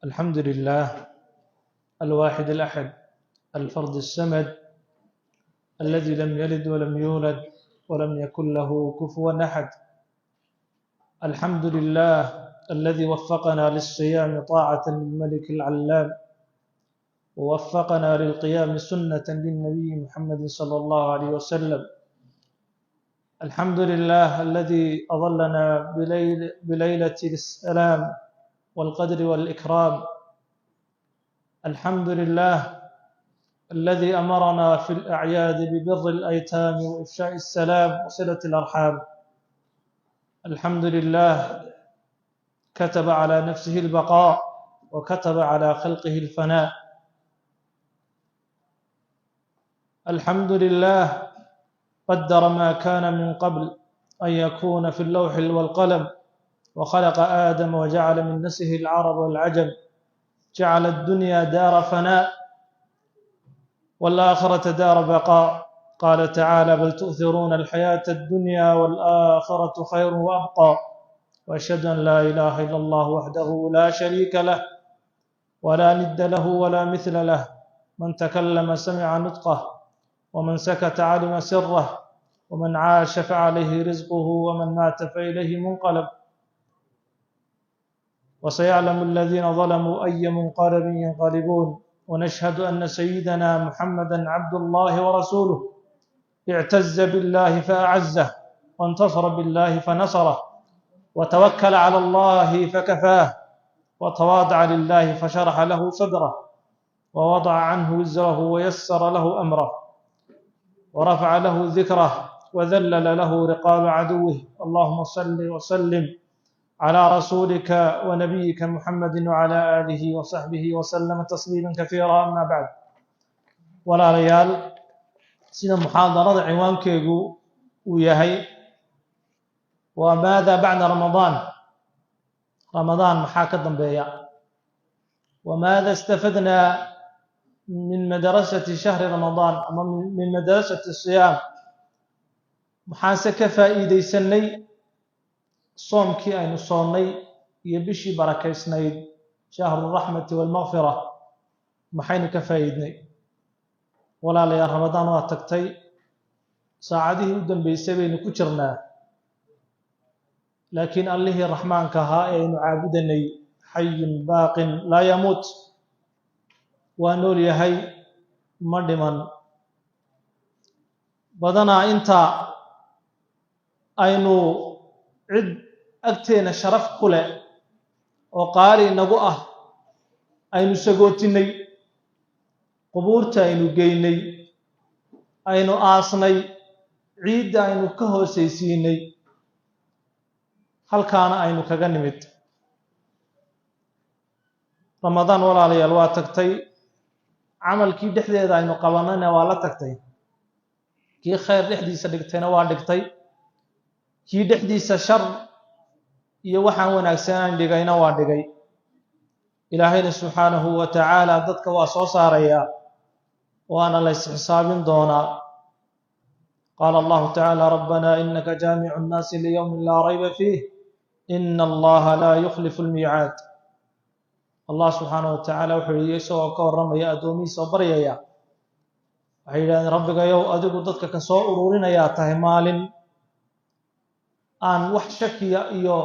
الحمد لله الواحد الأحد الفرد الصمد الذي لم يلد ولم يولد ولم يكن له كفوا أحد. الحمد لله الذي وفقنا للصيام طاعة للملك العلام، ووفقنا للقيام سنة للنبي محمد صلى الله عليه وسلم. الحمد لله الذي أظلنا بليلة السلام والقدر والإكرام. الحمد لله الذي أمرنا في الأعياد ببر الأيتام وإفشاء السلام وصلة الأرحام. الحمد لله كتب على نفسه البقاء وكتب على خلقه الفناء. الحمد لله قدر ما كان من قبل أن يكون في اللوح والقلم، وخلق آدم وجعل من نسله العرب والعجم، جعل الدنيا دار فناء والآخرة دار بقاء. قال تعالى: بل تؤثرون الحياة الدنيا والآخرة خير وأبقى. وأشهد أن لا إله إلا الله وحده لا شريك له ولا ند له ولا مثل له. من تكلم سمع نطقه، ومن سكت علم سره، ومن عاش فعليه رزقه، ومن مات فإليه منقلب. وسيعلم الذين ظلموا أي منقلب ينقلبون. ونشهد أن سيدنا محمدًا عبد الله ورسوله، اعتز بالله فأعزه، وانتصر بالله فنصره، وتوكل على الله فكفاه، وتواضع لله فشرح له صدره، ووضع عنه وزره ويسر له أمره، ورفع له ذكره وذلل له رقاب عدوه. اللهم صل وسلم على رسولك ونبيك محمد وعلى آله وصحبه وسلم تسليما كثيرا. أما بعد، ولا ريال سيدة محاضرة عنوان كيغو وياهي وماذا بعد رمضان. رمضان محاكة بيا، وماذا استفدنا من مدرسة شهر رمضان، من مدرسة الصيام. محاسك فائدة سني صومكي أين صومي يبشي بركة سنيد شهر الرحمة والمغفرة. محينك فائدني ولا لي رمضان واتكتي ساعده ودن بيسبين كجرنا، لكن الله الرحمن كهائن عابدني حي باق لا يموت ونور يهي مدمن. بدنا انت aynu cid agteena sharaf ku leh oo qaali nagu ah aynu sagootinay, qubuurta aynu geynay, aynu aasnay, ciidda aynu ka hoosaysiinay, halkaana aynu kaga nimid. ramadaan walaalayaal waa tagtay, camalkii dhexdeeda aynu qabanayna waa la tagtay, kii khayr dhexdiisa dhigtayna waa dhigtay, kii dhexdiisa shar iyo waxaan wanaagsanaan dhigayna waa dhigay. ilaahayna subxaanahu wa tacaala dadka waa soo saarayaa, waana la isxisaabin doonaa. qaala allahu tacaala: rabbanaa innaka jaamicu nnaasi liyowmin laa rayba fiih ina allaha laa yukhlifu lmiicaad. allah subxaanahu wa tacaala wuxuu yihi isagoo ka warramaya addoomihiisa oo baryaya, waxay yidhahdeen: rabbigayow, adigu dadka ka soo ururinayaa tahay maalin aan wax shakiya iyo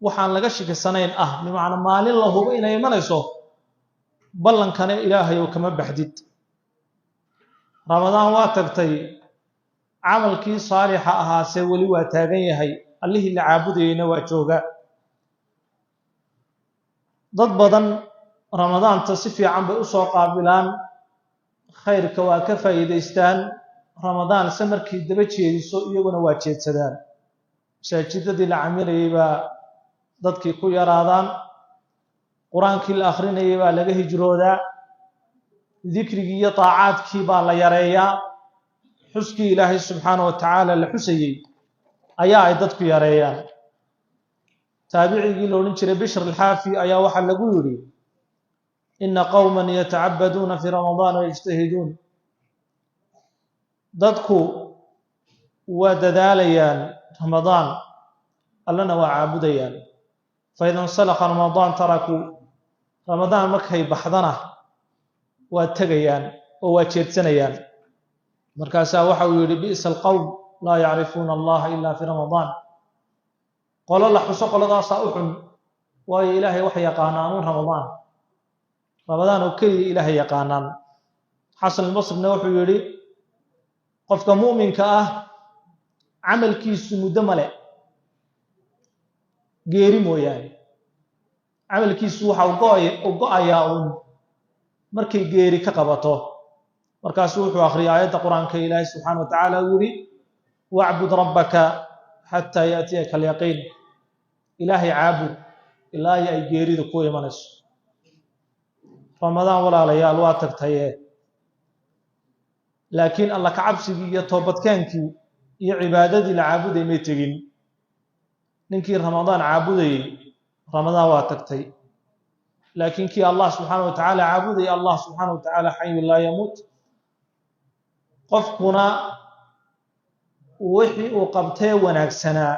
waxaan laga shakisanayn ah, bimacnaa maalin la hubo inay imanayso, ballankana ilaahay oo kama baxdid. ramadaan waa tagtay, camalkii saalixa ahaase weli waa taagan yahay, allihii la caabudayeyna waa jooga. dad badan ramadaanta si fiican bay u soo qaabilaan, khayrka waa ka faa'iidaystaan. ramadaan se markii daba jeediso iyaguna waa jeedsadaan. masaajidadii la camilayay baa dadkii ku yaraadaan, qur-aankii la akhrinayay baa laga hijroodaa, dikrigii iyo taacaadkii baa la yareeyaa, xuskii ilaahay subxaana wa tacaala la xusayey ayaa ay dadku yareeyaan. taabicigii la odhan jiray bishr alxaafi ayaa waxaa lagu yidhi: ina qowman yatacabaduuna fii ramadaan wayajtahiduun. dadku waa dadaalayaan ramadaan, allana waa caabudayaan. فإذا انسلخ رمضان تركوا رمضان markay baxdana waa tagayaan oo waa jeedsanayaan markaasa waxa uu yiri bi'sal qawm la ya'rifuna Allah illa fi ramadan qolo la xuso qoladaas u xun waa ilaahay wax yaqaanaan ramadan oo kaliya ilaahay yaqaanaan xasan al-basri wuxuu yiri qofka muuminka ah amalkiisu muddo male geeri mooyaane amalkiisu waxa uu go'ayaa markay geeri ka qabato markaas wuxuu akhriyaa aayada quraanka ilaahay subhanahu wa ta'ala yiri wa'bud rabbaka hatta ya'tiyaka al-yaqin ilaahay aabud ilaa ay geeridu ku imanayso ramadan walaalayaal waa tagtay laakiin alla ka cabsigii iyo toobadkaankii iyo cibaadadii la caabuday ma tagin ninkii ramadan caabuday ramadan waa tagtay laakiin kii Allah subhanahu wa ta'ala caabuday Allah subhanahu wa ta'ala hayy la yamut qofkuna wixii uu qabtay wanaagsanaa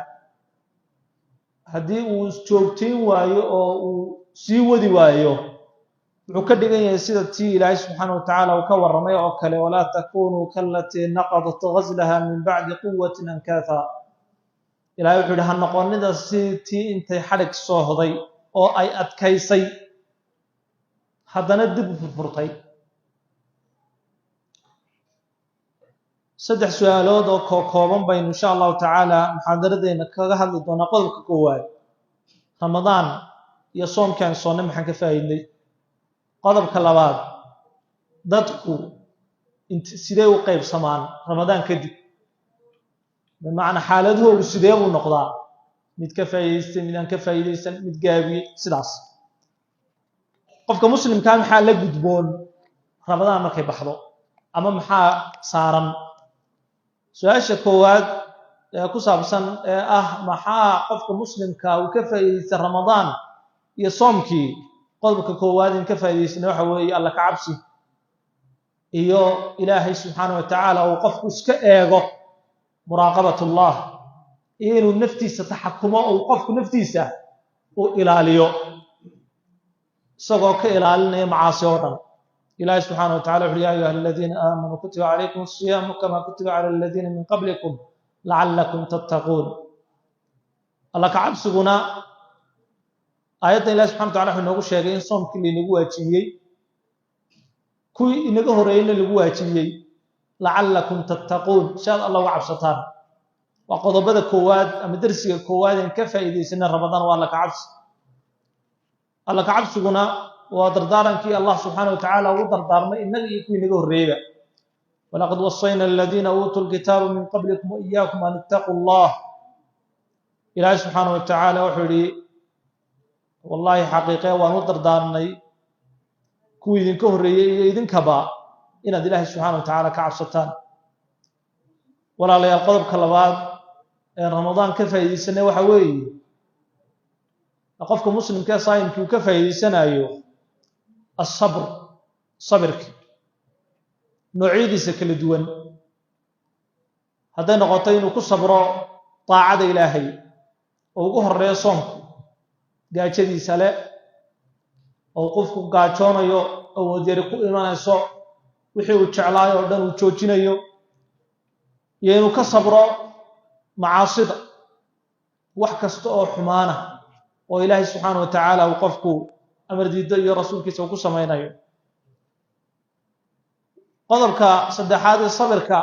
haddii uu joogtiin waayo oo uu sii wadi waayo wuxuu ka dhigan yahay sida tii ilaahay subhanahu wa ta'ala uu ka waramay oo kale wala takunu kallati naqadat ghazlaha min ba'di quwwatin ankatha ilaahay wuxuu dhahan noqonida tii intay xarig soo hoday oo ay adkaysay haddana dib u furfurtay saddex su'aalood oo kooban baynu insha Allah ta'ala muhaadaradeena kaga hadli doonaa qodobka koowaad ramadan iyo soomkan soonay maxaan ka faa'iiday qodobka labaad dadku sidee u qaybsamaan ramadan kadib macna xaaladoodu sidee u noqdaa mid ka faa'iideystay mid aan ka faa'iideysan mid gaabiye sidaas qofka muslimka maxaa la gudboon ramadan markay baxdo ama maxaa saaran su'aasha koowaad ee ku saabsan maxaa qofka muslimka uu ka faa'iideystay ramadan iyo soomkii qodobka koowaad in ka faa'iideysana waxa weeye alla ka cabsi iyo ilaahay subhanahu wa ta'ala oo qofku iska eego muraaqabatullah inuu naftiisa taxakumo oo qofku naftiisa uu ilaaliyo isagoo ka ilaalinaya macaasi oo dhan ilaahay subhanahu wa ta'ala wuxuu yahay alladheena aamanu kutiba alaykum as-siyamu kama kutiba ala alladheena min qablikum la'allakum tattaqun alla ka cabsiguna aayadda ilaahay subhanahu wa ta'ala wuxuu noogu sheegay in soomkii lagu waajibiyay kuwii inaga horeeyna lagu waajibiyay la'allakum tattaqun shaad Allah wa cabsataan wa qodobada koowaad ama darsiga koowaad in ka faa'iideysana ramadan waa la ka cabsi alla ka cabsiguna waa dardaarankii Allah subhanahu wa ta'ala uu dardaarmay inaga iyo kuwii inaga horeeyba walaqad wasayna alladheena utul kitaba min qablikum wa iyyakum an ittaqullah ilaahay subhanahu wa ta'ala wuxuu yiri wallahi xaqiiqe waan u dardaarnay kuwii idinka horeeyay iyo idinkaba inaad ilaahay subhanahu wa ta'ala ka cabsataan walaalayaal qodobka labaad ee ramadan ka faa'iideysanay waxa weeye qofka muslimka saayimkii ka faa'iideysanayo as-sabr sabirki noocyadiisa kala duwan haday noqoto inuu ku sabro taacada ilaahay oo ugu horeeyo soomku gaajadiisa leh oo qofku gaajoonayo oo wadari ku imanayso wixii uu jeclaayo oo dhan uu joojinayo iyo inuu ka sabro macaasida wax kasta oo xumaana oo ilaahay subhanahu wa ta'ala uu qofku amar diido iyo rasuulkiisa uu ku sameeyo qodobka saddexaad ee sabirka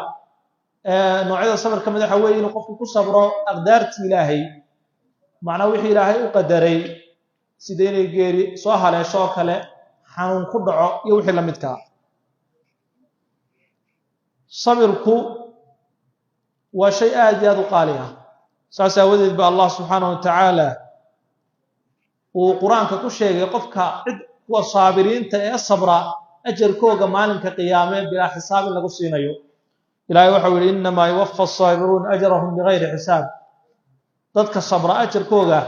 noocyada sabirka mid waxa weeye inuu qofku ku sabro aqdaarta ilaahay macna wixii ilaahay u qadaray sideenay geeri soo haleesho kale xanuun ku dhaco iyo wixii la midka sabirku waa shay aad iyo aad u qaali ah saas aawadeed ba Allah subhanahu wa ta'ala uu quraanka ku sheegay qofka cid kuwa saabiriinta ee sabra ajarkooga maalinka qiyaamee bila xisaab lagu siinayo ilaahay waxa uu yiri inma yuwaffa as-saabirun ajrahum bighayri xisaab dadka sabra ajarkooga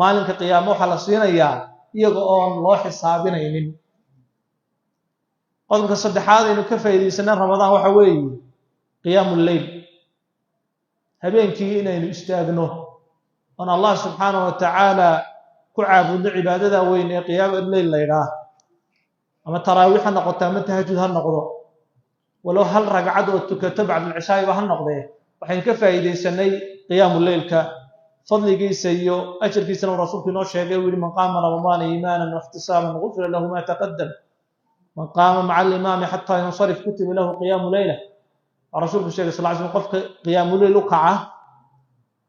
maalinka qiyaamo waxa la siinayaa iyaga oo loo xisaabinaynin qodobka saddexaad inuu ka faa'iideysana ramadan waxa weeye qiyaamul layl habeenkii inaynu istaagno on Allah subhanahu wa ta'ala كعابد عبادة وين قيام الليل ليلة أما تراويح النقطة أما تهجد هالنقطة ولو هل رقعد وتكتب بعد العشاء وهالنقطة وحين كفى إذا سني قيام الليل كفضل جيسيو أجر كيسنا ورسولك نوشي يقول من قام رمضان إيمانا واحتسابا غفر له ما تقدم من قام مع الإمام حتى ينصرف كتب له قيام ليلة رسولك الشيخ صلى الله عليه وسلم قف قيام الليل وقعه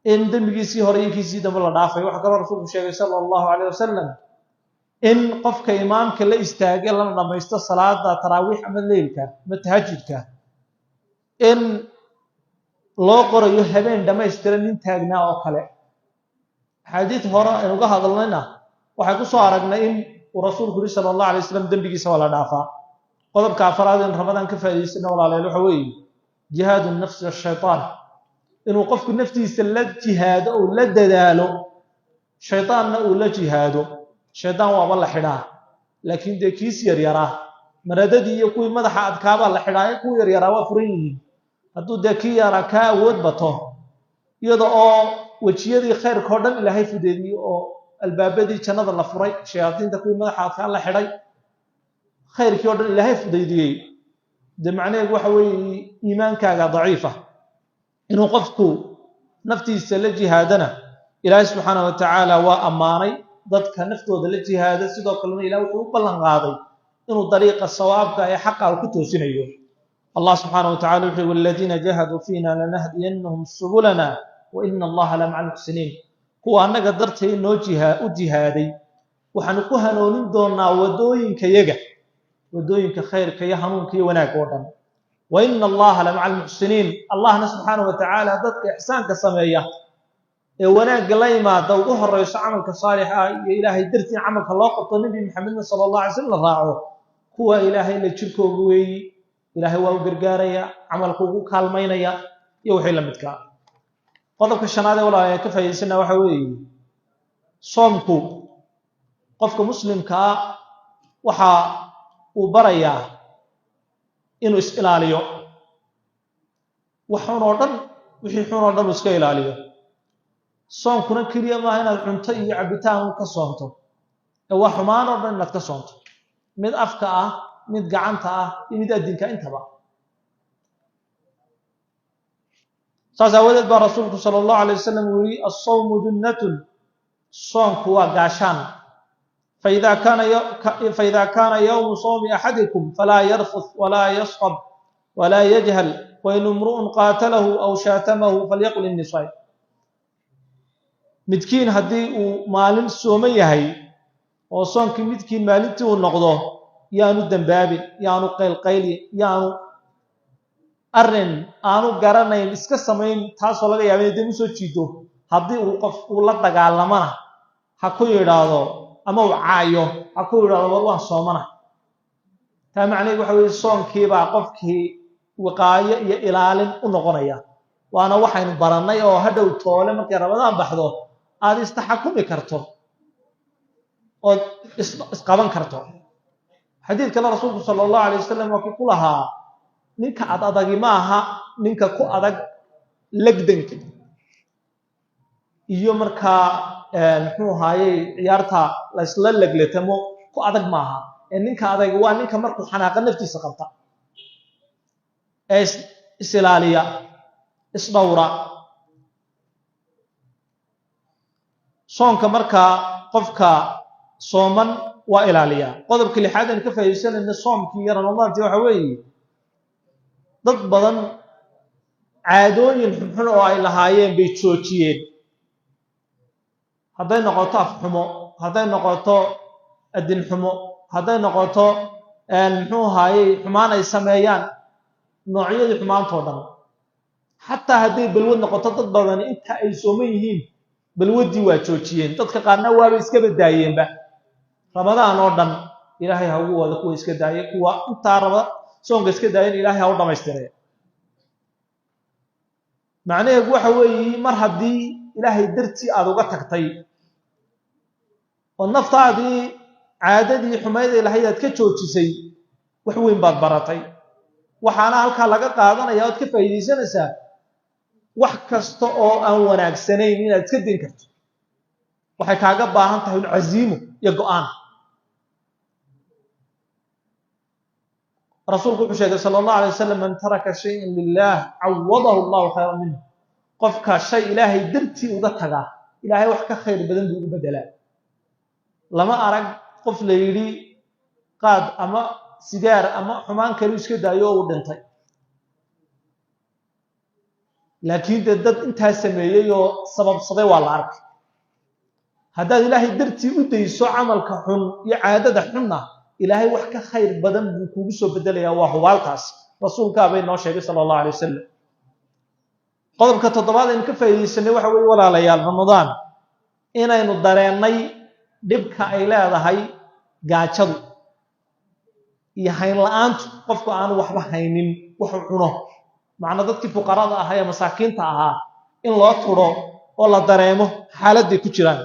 إن دمجيسي هريكيسي دم الله دافع وحكى رسولك الشيخ صلى الله عليه وسلم إن قفك إمامك لا يستاجل لما يست الصلاة تراويح من الليل متهجد إن loo qorayo habeen dhamaystiran nin taagnaa oo kale xadiis hore aan uga hadalnayna waxay ku soo aragnay in rasuulku sallallahu alayhi wasallam dambigiisa wala dhaafaa qodobka afraad in ramadaan ka faa'iideysana walaalayaal waxa weeye jihaadu nafsi ash-shaytaan inuu qofku naftiisa la jihaado oo la dadaalo shaytaanna uu la jihaado shaytaan waa la xidhaa laakiin deekiis yar yaraa maradadii iyo kuwii madaxa adkaaba la xidhaa kuwii yar yaraa waa furan yihiin hadduu dee yara ka awood bato iyada oo wajiyadii khayrka oo dhan ilaahay fudeediyey oo albaabadii jannada la furay shayaadiinta kuwii madaxa la xidhay khayrkii oo dhan ilaahay fudeediyey de macnaheedu waxa weeye iimaankaaga daciifa inuu qofku naftiisa la jihaadana ilaahay subxaanahu wa tacaala waa ammaanay dadka naftooda la jihaada sidoo kalena ilaahay wuxuu u ballan qaaday inuu dariiqa sawaabka ee xaqa ku toosinayo الله سبحانه وتعالى يقول والذين جاهدوا فينا لنهدينهم سبلنا وإن الله لمع المحسنين هو أنك قدرت إنه جهادي وحنكوها نولين دونا ودوين كيجا ودوين كخير كيهنون كي وناك ودن وإن الله لمع المحسنين الله سبحانه وتعالى ضدك إحسان كسمية وناك لي ما دوغه الرئيس عملك صالح يا إلهي درتي عملك الله قط النبي محمد صلى الله عليه وسلم راعوه هو إلهي اللي تشركه قوي إلهي waa u gargaaraya amalku ugu kaalmaynaya iyo wixii la midka qodobka shanaad ee walaa ka faa'iideysana waxa weeye soomku qofka muslimka waxa uu barayaa inuu is ilaaliyo waxaan oo dhan wixii xun oo dhan iska ilaaliyo soomkuna kaliya ma inaad cunto iyo cabitaan ka soonto ee wax xumaan oo dhan inaad ka soonto mid afka ah mid gacanta ah iyo mid adinka intaba saasaawadeed baa rasuulku sallallahu alayhi wasallam wiri as-sawmu junnatun soomku waa gaashaan فإذا كان يوم صوم أحدكم فلا يرفث ولا يصخب ولا يجهل وإن امرؤ قاتله أو شاتمه فليقل إني صائم midkiin haddii uu maalin sooman yahay oo soonkii midkiin maalintii uu noqdo yaanu dambaabin yaanu qaylqayli yaanu arrin aanu garanayn iska samayn taasoo laga yaabo inay soo jiido haddii uu qof uu la dagaalamana ha ku yiraahdo ama uu caayo ha ku yiraahdo war waan soomana taa macnaheedu waxa weeye soonkii baa qofkii waqaayo iyo ilaalin u noqonaya waana waxaynu baranay oo hadhow toole markay Ramadaan baxdo aad istaxakumi karto oo isqaban karto xadiidka rasuulku sallallahu alayhi wasallam waa ku lahaa ninka adagi ma aha ninka ku adag lagdanka iyo marka muxuu haayay ciyaarta la isla lagletamo ku adag ma aha ninka adag waa ninka markuu xanaaqa naftiisa qabta isilaaliya isdawra soonka marka qofka sooman waa ilaaliya qodobka lixaad aan ka faa'iideysanayna soomkii Ramadaantii waxa weeye dad badan caadooyin xun oo ay lahaayeen bay joojiyeen hadday noqoto af xumo hadday noqoto adin xumo hadday noqoto muxuu haayay xumaan ay sameeyaan noocyadii xumaantoo dhan xataa hadday balwad noqoto dad badan inta ay sooman yihiin balwadii waa joojiyeen dadka qaarna waaba iska badaayeenba Ramadaan oo dhan ilaahay ha ugu wada kuwa iska daayay kuwa inta raba soonka iska daayeen ilaahay ha u dhamaystiray macnaheedu waxa weeye mar haddii ilaahay dartii aad uga tagtay oo naftaadii caadadii xumaydii ilaahay aad ka joojisay wax weyn baad baratay waxaana halka laga qaadanaya oo ka faa'iideysanaysaa wax kasta oo aan wanaagsanayn inaad iska din karto waxay kaaga baahan tahay caziimo iyo go'aan rasuulku wuxuu sheegay sallallahu alayhi wasallam man taraka shay'an lillah awadahu Allah khayran minhu qofka shay ilaahay dartii uga taga ilaahay wax ka khayr badan buu u bedelaa lama arag qof la yiri qaad ama sigaar ama xumaan kale iska daayo oo dhintay laakiin dad inta sameeyay oo sababsaday waa la arkay haddaad ilaahay dartii u dayso camalka xun iyo caadada xunna ilaahay wax ka khayr badan buu kugu soo bedelayaa waa hubaaltaas rasuulka bay noo sheegay sallallahu alayhi wasallam qodobka toddobaad in ka faa'iideysanay waxa weeye walaalayaal ramadaan inaynu dareenay dhibka ay leedahay gaajadu iyo hayn la'aantu qofku aan waxba haynin wax uu cuno macna dadkii fuqarada ahaa ee masaakiinta ahaa in loo turo oo la dareemo xaaladii ku jiraan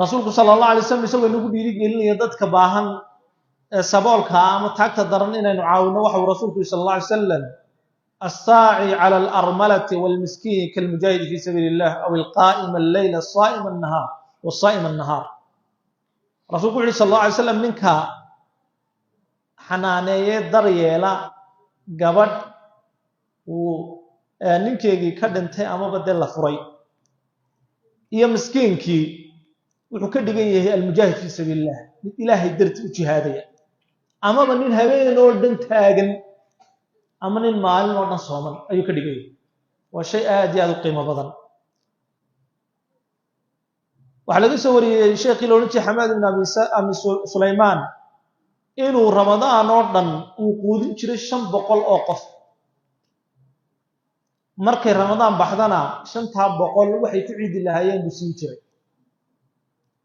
rasuulku sallallahu alayhi wasallam isagoo nagu dhiirigelinaya dadka baahan ee saboolka ama taagta daran inaynu caawino waxa uu rasuulku sallallahu alayhi wasallam الساعي على الأرملة والمسكين كالمجاهد في سبيل الله أو القائم الليل الصائم النهار والصائم النهار رسولك صلى الله عليه وسلم منك حنانية دريالة قبض وننكي كدنتي أما بدل فري يا مسكينكي وحكدغيه المجاهد في سبيل الله إلهي درت جهادية أما من هبين ولدن تاغن أما من مال ورنا صومن أيو كدغيه وشيء آدي هذا القيمة بدن وعلى سوري الشيخ لونتي حماد بن أبي سليمان إنه رمضان ودن وقودين جري 500 oo qof markay ramadaan baxdana 500 waxay ku ciidi lahaayeen busiin jiray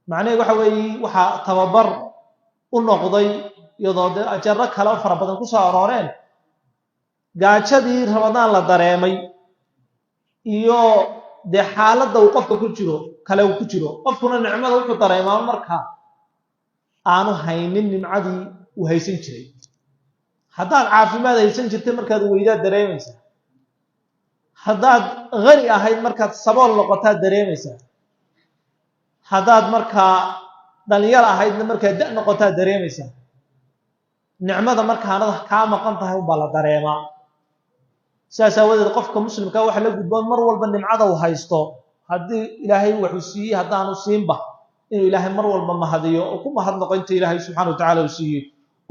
macnaheedu waxa weeye waxa tababar u noqday iyadoo ajaro kala fara badan ku soo arooreen gaajadii ramadaan la dareemay iyo de xaaladda uu qofka ku jiro kale uu ku jiro qofkuna nicmada wuxuu dareemaa marka aanu haynin nimcadii uu haysan jiray haddaad caafimaad haysan jirtay markaad weydaa dareemaysaa haddaad qani ahayd markaad sabool noqotaa dareemaysaa haddaad markaa dhalinyaro ahaydna markaad da' noqotaa dareemaysaa nicmada markaanad kaa maqan tahay baa la dareemaa sidaas aawadeed qofka muslimka waxa la gudboon mar walba nimcada uu haysto haddii ilaahay wuxuu siiyey haddaanu siinba inuu ilaahay mar walba mahadiyo oo ku mahadnaqo inta ilaahay subxaanahu wa tacaala uu siiyey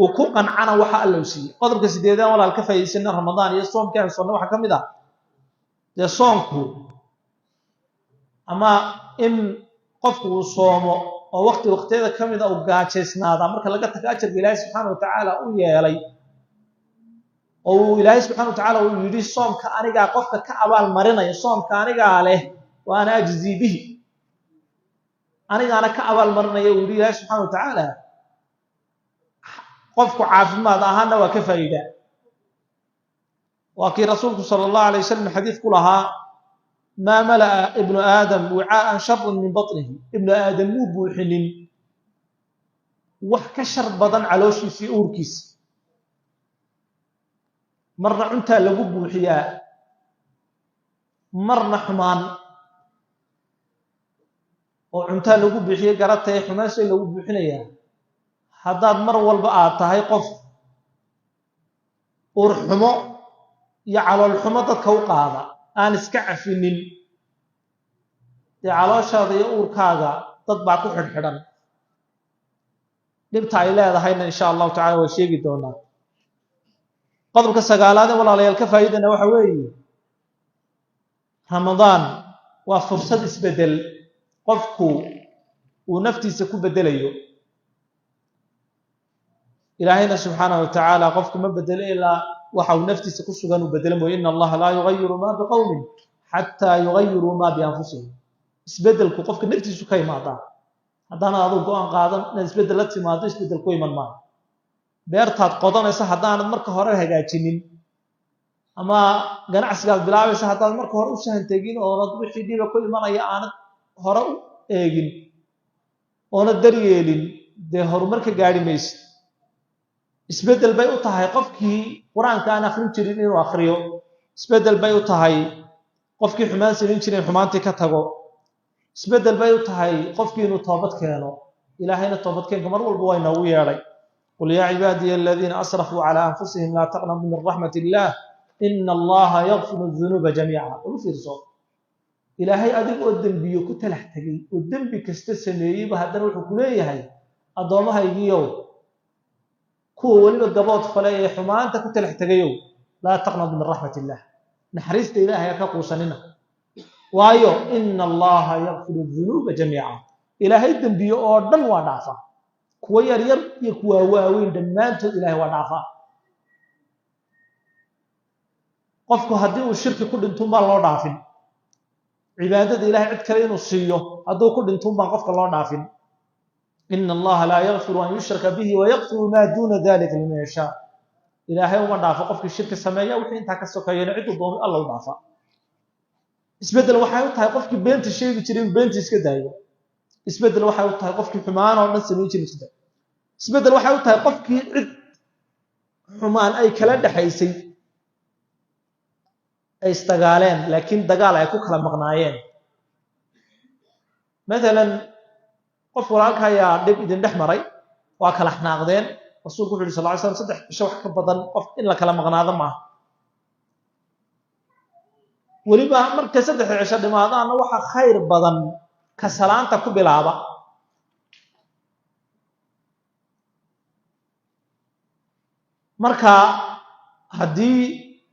uu ku qancana waxa alla uu siiyey qodobka 8 walaal ka faa'iideysana ramadaan iyo soomka aan soonno waxa ka mid ah de soonku ama in qofku uu soomo oo waqtiyada kamid ah uu gaajeysnaada marka laga tago ajarka ilaahay subxaanahu wa tacaala u yeelay oo ilaahay subxaanahu wa tacaala uu yiri soomka aniga qofka ka abaal marinaya soomka aniga leh wa ana ajzi bihi aniga ana ka abaal marinaya uu yiri ilaahay subxaanahu wa tacaala qofku caafimaad ahaana waa ka faa'iida wa kii rasuulku sallallahu alayhi wasallam xadiis ku lahaa ما ملأ ابن آدم وعاء شر من بطنه ابن آدم مو بوحنين وحك شر بدن علوشي في أوركيس مرة أنت لقب وحياء مرة حمان وأنت لقب وحياء قرأت يا حماسي لقب وحنيا هذا مرة والبقى تهي قف ورحمه يعلى الحمى تكوق هذا aan iska cafinin calooshaada iyo uurkaaga dad baa ku xidhan dhibta ay leedahayna insha Allah taala way sheegi doonaa qodobka 9aad ee walaalayaal ka faa'iidana waxa weeye ramadaan waa fursad isbedel qofku uu naftiisa ku bedelayo ilaahayna subhanahu wa ta'ala qofku ma bedelo ilaa waxa uu naftiisa ku sugan u bedelmo inna allaha la yughayyiru ma biqawmin hatta yughayyiru ma bi anfusihim isbedelku qofka naftiisu ka imaada hadana aad go'aan qaadan in isbedel la timaado isbedel ku iman ma beertaad qodanaysa hadana marka hore hagaajinin ama ganacsiga bilaabaysa hadda marka hore u sahan tagin oo rad wixii diba ku imanaya aan hore u eegin oo daryeelin de horumarka gaari maysid isbedel bay u tahay qofkii quraanka aan akhrin jirin inuu akhriyo isbedel bay u tahay qofkii xumaan samayn jiray xumaantii ka tago isbedel bay u tahay qofkii inuu toobad keeno ilaahayna toobad keenka mar walba waa inoogu yeedhay qul yaa cibaadiya aladiina asrafuu calaa anfusihim laa taqnabuu min raxmat illaah ina allaha yakfiru dunuuba jamiica ugu fiirso ilaahay adig oo dembiyo ku talax tegay oo dembi kasta sameeyeyba haddana wuxuu ku leeyahay addoommahaygiiow kuwa weliba gabood fale ee xumaanta ku talax tegayow laa taqnabuu min raxmat illaah naxariista ilaahay ha ka quusanina waayo ina allaha yakfiru dunuuba jamiica ilaahay dembiyo oo dhan waa dhaafaa kuwa yaryar iyo kuwa waaweyn dhammaantood ilaahay waa dhaafaa qofku haddii uu shirki ku dhintuun baan loo dhaafin cibaadada ilaahay cid kale inuu siiyo hadduu ku dhintuun baan qofka loo dhaafin ina allaha laa yakfiru an yushraka bihi wayakfiru maa duuna dalika liman yashaa ilaahay uma dhaafo qofkii shirki sameeya wixii intaa ka sokeeyana ciduu doono alla u dhaafa isbedel waxay u tahay qofkii beenta sheegi jiray beenta iska daayo isbedel waxay u tahay qofkii xumaan oo dhan samayn jiray iska daayo isbedel waxay u tahay qofkii cid xumaan ay kala dhaxaysay ay istagaaleen laakiin dagaal ay ku kala maqnaayeen مثلا qof walaalka ayaa dhib idin dhex maray waa kala xanaaqdeen rasuulku wuxuu yiri sallallahu alayhi wasallam saddex bisho wax ka badan qof in la kala maqnaado ma waliba marka saddex cisho dhimaadana waxa khayr badan ka salaanta ku bilaaba marka hadii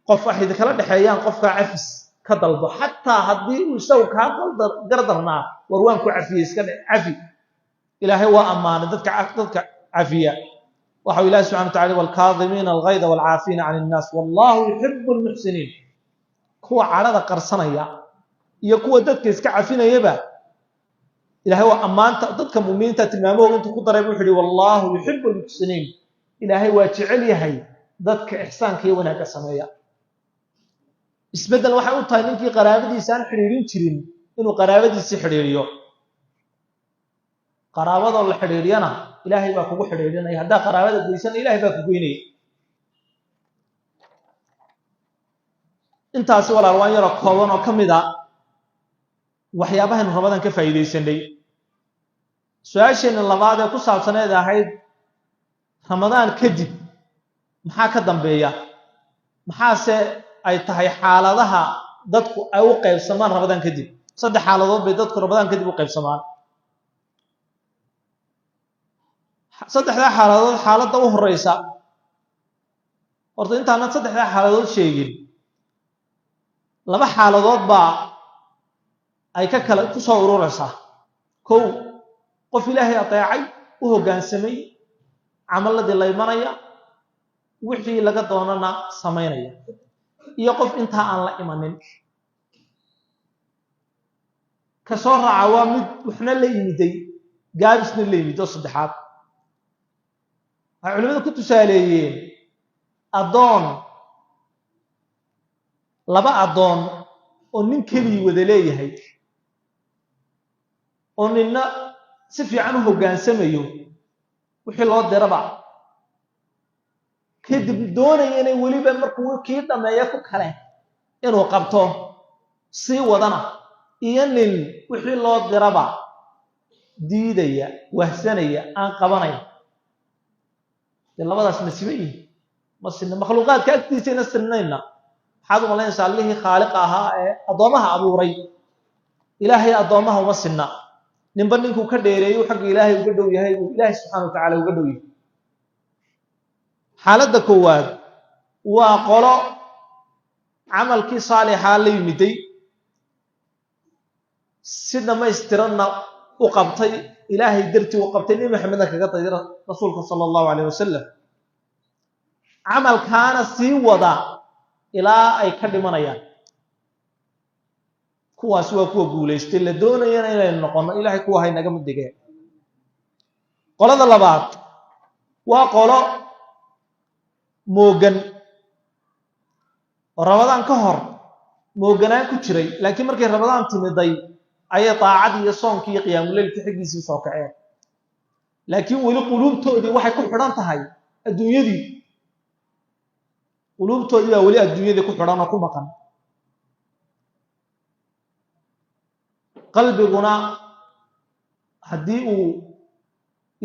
qof ahid kala dhaxeeyaan qofka cafis ka dalbo hatta hadii uu isagu ka gardarna war waan ku cafiyay iska cafi ilaahay waa amaana dadka cafiya waxa ilaahay subhanahu wa ta'ala wal kaadhimiina al ghayda wal aafina 'anil nas wallahu yuhibbul muhsinin kuwa carada qarsanaya iyo kuwa dadka iska cafinayaba ilaahay waa amaanta dadka muuminiinta tilmaamooda intuu ku daray wuxuu yiri wallahu yuhibbul muhsinin ilaahay waa jecel yahay dadka ihsaanka iyo wanaagga sameeya isbedel waxa uu tahay ninkii qaraabadiisa aan xiriirin jirin inuu qaraabadiisa xiriiriyo qaraabada la xiriiriyana ilaahay baa kugu xiriirinaya hadaa qaraabada goysan ilaahay baa ku goynaya intaas walaal waan yara kooban oo kamida waxyaabahan Ramadan ka faa'iideysanay su'aasheena labaad ee ku saabsaneed ahayd Ramadan kadib maxaa ka dambeeya maxaase ay tahay xaaladaha dadku ay u qaybsamaan Ramadan kadib saddex xaaladood bay dadku Ramadan kadib u qaybsamaan saddexda xaaladood xaaladda u horeysa horta intaan saddexda xaaladood sheegin laba xaaladood baa ay ka kala ku soo ururaysa kow qof ilaahay ateecay u hoggaansamay amaladii la imanaya wixii laga doonana sameynaya iyo qof inta aan la imanin ka soo raaca waa mid waxna la yimiday gaabisna la yimido saddexaad culimadu ku tusaaleeyeen adoon laba adoon oo nin kaliya wada leeyahay oo ninna si fiican u hoggaansamayo wixii loo diraba kadib doonaya inay waliba markuu kii dhameeyo ku kale inuu qabto si wadana iyo nin wixii loo diraba diidaya wahsanaya aan qabanay labadaas nasiibay masina makhluuqaadka agtiisana sinayna waxaad u malaynaysaa Allahi khaaliq ahaa ee adoomaha abuuray ilaahay adoomaha uma sinna ninba ninku ka dheereeyo xaq ilaahay uga dhow yahay ilaahay subhanahu wa ta'ala uga dhow yahay xaaladda koowaad waa qolo amalkii saalixa la yimiday si dhamaystiranna u qabtay ilaahay dartii u qabtay nabi maxamed kaga tayra rasuulka sallallahu alayhi wasallam amal kaana si wada ilaa ay ka dhimanayaan kuwaas waa kuwa guuleystay la doonayaan inay noqono ilaahay kuwa hay naga midigay qolada labaad waa qolo moogan Ramadan ka hor mooganaan ku jiray laakiin markay Ramadan timiday ayay taacad iyo soonkii iyo qiyaamul leylka xigiisii soo kaceen laakiin wali qulubtoodii waxay ku xidhan tahay adduunyadii qulubtoodii waa wali adduunyadii ku xidhan oo ku maqan qalbiguna haddii uu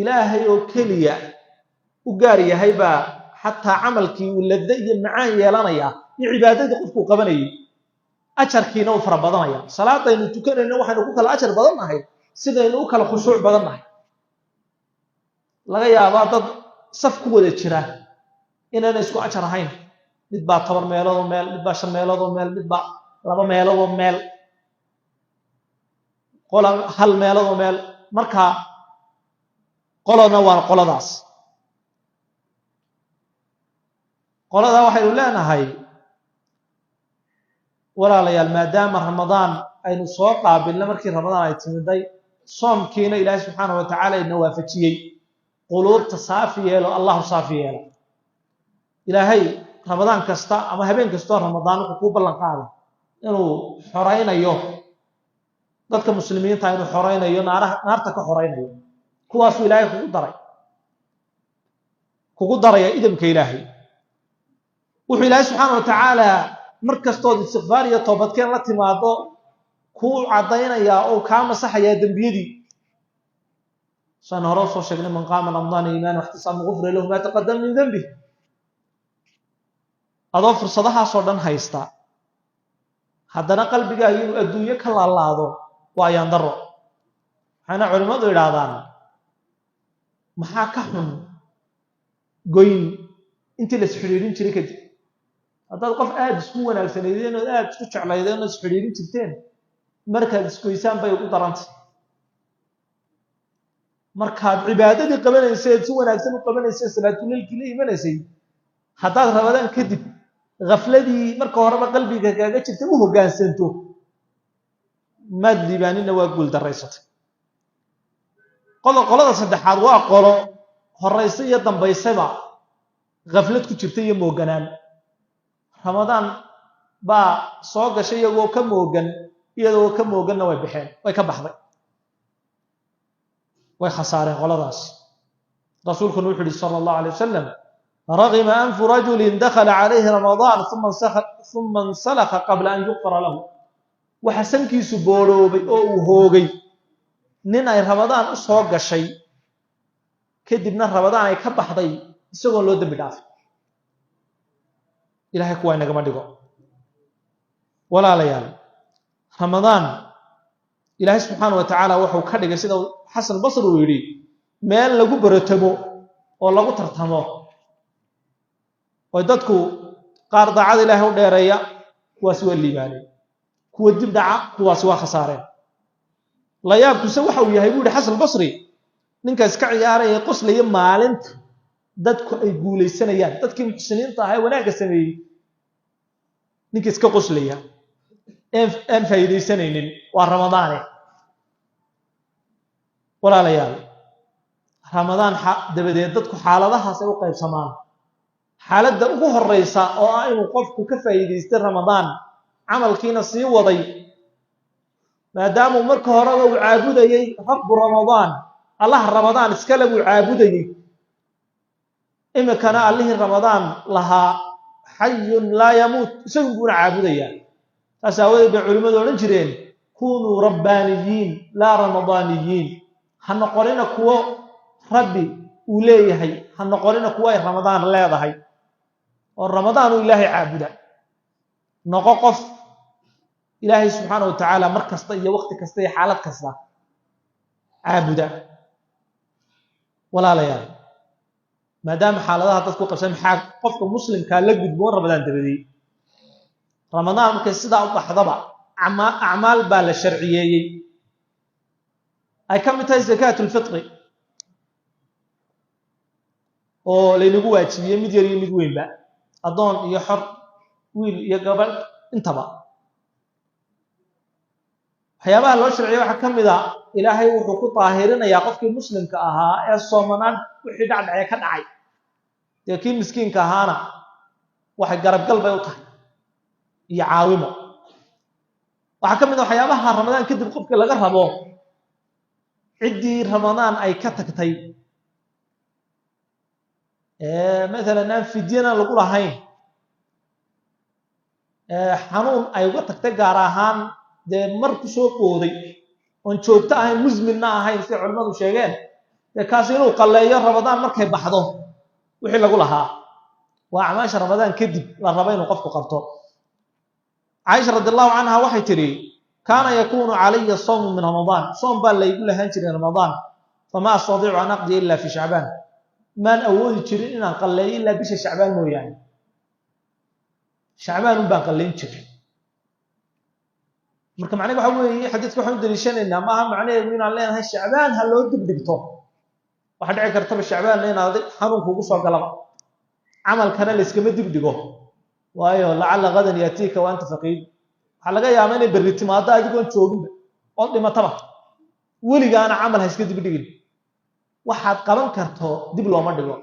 ilaahay oo keliya u gaar yahay baa xataa camalkii uu ladda iyo macaan yeelanaya iyo cibaadadii qofkuu qabanayay ajarkiina uu fara badanaya salaadaynu tukanayno waxaynu ku kala ajar badan nahay sidaynu u kala khushuuc badan nahay laga yaabaa dad saf ku wada jira inayna isku ajar ahayn mid baa 10 meelood oo meel mid baa 5 meelood oo meel mid baa 2 meelood oo meel qola hal meelood oo meel marka qolana waa qoladaas qolada waxaynu leenahay walaalayaal maadaama ramadaan aynu soo qaabilna markii ramadaan ay timiday soomkiina ilaahay subxaanahu wa tacaala ina waafajiyey quluubta saafi yeelo allahu saafi yeelo ilaahay ramadaan kasta ama habeen kastoo ramadaan wuxuu ku ballan qaaday inuu xoraynayo dadka muslimiinta inuu xoraynayo naarta ka xoraynayo kuwaasuu ilaahay kugu daraya idamka ilaahay wuxuu ilaahay subxaanahu wa tacaala mar kastood istighfaar iyo toobadkeen la timaado kuu cadaynayaa oo kaa masaxayaa dembiyadii saan hore soo sheegnay man qaama ramadaana iimaana waxtisaaba gufira lahu maa taqaddama min denbi adoo fursadahaasoo dhan haysta haddana qalbigaaga inuu adduunyo ka laalaado waa ayaan daro waxayna culimmadu yidhaahdaan maxaa ka xun goyn intii la isxidhiidhin jiray kadib haddaad qof aada isku wanaagsanaydeen oo aada isku jeclaydeen oo isxidhiidhin jirteen markaad isgoysaan bay ugu darantay markaad cibaadadii qabanaysay si wanaagsan u qabanaysay salaatuleylkii la imanaysay haddaad ramadaan kadib gafladii marka horeba qalbiga kaaga jirtay u hoggaansanto maad liibaanina waa guul daraysatay qolada saddexaad waa qolo horaysa iyo dambaysaba gaflad ku jirta iyo mooganaan ramadaan baa soo gashay iyagoo ka mooganna way baxeen way ka baxday way khasaareen qoladaas rasuulkuna wuxuu yidhi sala allahu alay wasalam ragima anfu rajulin dakhala calayhi ramadaan uma insalakha qabla an yukfara lahu waxa sankiisu booroobay oo uu hoogay nin ay ramadaan u soo gashay kadibna ramadaan ay ka baxday isagoon loo dembi dhaafay ilaahay kuwaa inagama dhigo walaalayaal ramadaan ilaahay subxaanahu wa tacaala wuxuu ka dhigay sida xasan basri uu yidhi meel lagu baratamo oo lagu tartamo oo dadku qaar daacada ilaahay u dheereeya kuwaasi waa liibaanay kuwa dib dhaca kuwaasi waa khasaareen la yaabkuse waxa uu yahay buu yidhi xasan basri ninka iska ciyaaraya qoslaya maalinta dadku ay guulaysanayaan dadkii muxsiniinta ahaa ee wanaagga sameeyey ninka iska qoslaya aan faa'iidaysanaynin waa ramadaane walaalayaal ramadaan dabadeed dadku xaaladahaas ay u qaybsamaan xaaladda ugu horeysa oo ah inuu qofku ka faa'iidaystay ramadaan camalkiina sii waday maadaama marka horeba uu caabudayey rabbu ramadaan allaha ramadaan iskale buu caabudayey imikana allihii ramadaan lahaa xayun laa yamuut isagu buuna caabudayaa taas aawadeed bay culimmadu odhan jireen kunuu rabbaaniyiin laa ramadaaniyiin ha noqonina kuwo rabbi uu leeyahay ha noqonina kuwo ay ramadaan leedahay oo ramadaan uu ilaahay caabuda noqo qof ilaahay subxaanahu wa tacaala mar kasta iyo waqti kasta iyo xaalad kasta caabuda walaalayaal maadaama xaaladaha dadku qabsan maxaa qofka muslimkaa la gudboon ramadaan dabadii ramadaan markay sidaa u baxdaba acmaal baa la sharciyeeyey ay ka mid tahay zakaatulfitri oo laynagu waajibiyey mid yar iyo mid weynba addoon iyo xor wiil iyo gabadh intaba waxyaabaha loo sharciyey waxaa ka mid a ilaahay wuxuu ku daahirinayaa qofkii muslimka ahaa ee soomanaan wixii dhacdhacee ka dhacay dee kii miskiinka ahaana waxay garabgal bay u tahay iyo caawimo waxaa ka mid a waxyaabaha ramadaan kadib qofkii laga rabo ciddii ramadaan ay ka tagtay maalan aan fidyana lagu lahayn xanuun ay uga tagtay gaar ahaan dee mar ku soo qooday oon joogto ahayn muslimna ahayn si culimadu sheegeen kaas inuu qalleeyo ramadaan markay baxdo wixii lagu lahaa waa acmaasha ramadaan kadib la rabo inuu qofku qabto Aisha radhiyallahu anha waxay tiri kaana yakunu alayya sawm min ramadaan soom baa laygu lahaan jiray ramadaan fama astadiicu an aqdi illa fi sha'ban man awoodi jirin inaan qalleeyo illa bisha sha'ban mooyaan sha'ban baan qalleyn jiray marka macnaheedu waxa weeye xadiidku waxaan daliishanaynaa maaha macnaheedu inaan leenahay sha'ban ha loo dibdhigto waxa dhici karta sha'ban inaad xanuunku ugu soo galaba amalkana la iskama dibdhigo waayo la'alla gadan yatika wa anta faqid waxa laga yaabaa inay berri timaado adigoon joogin oo dhimataba weligaana amal ha iska dibdhigin waxaad qaban karto dib looma dhigo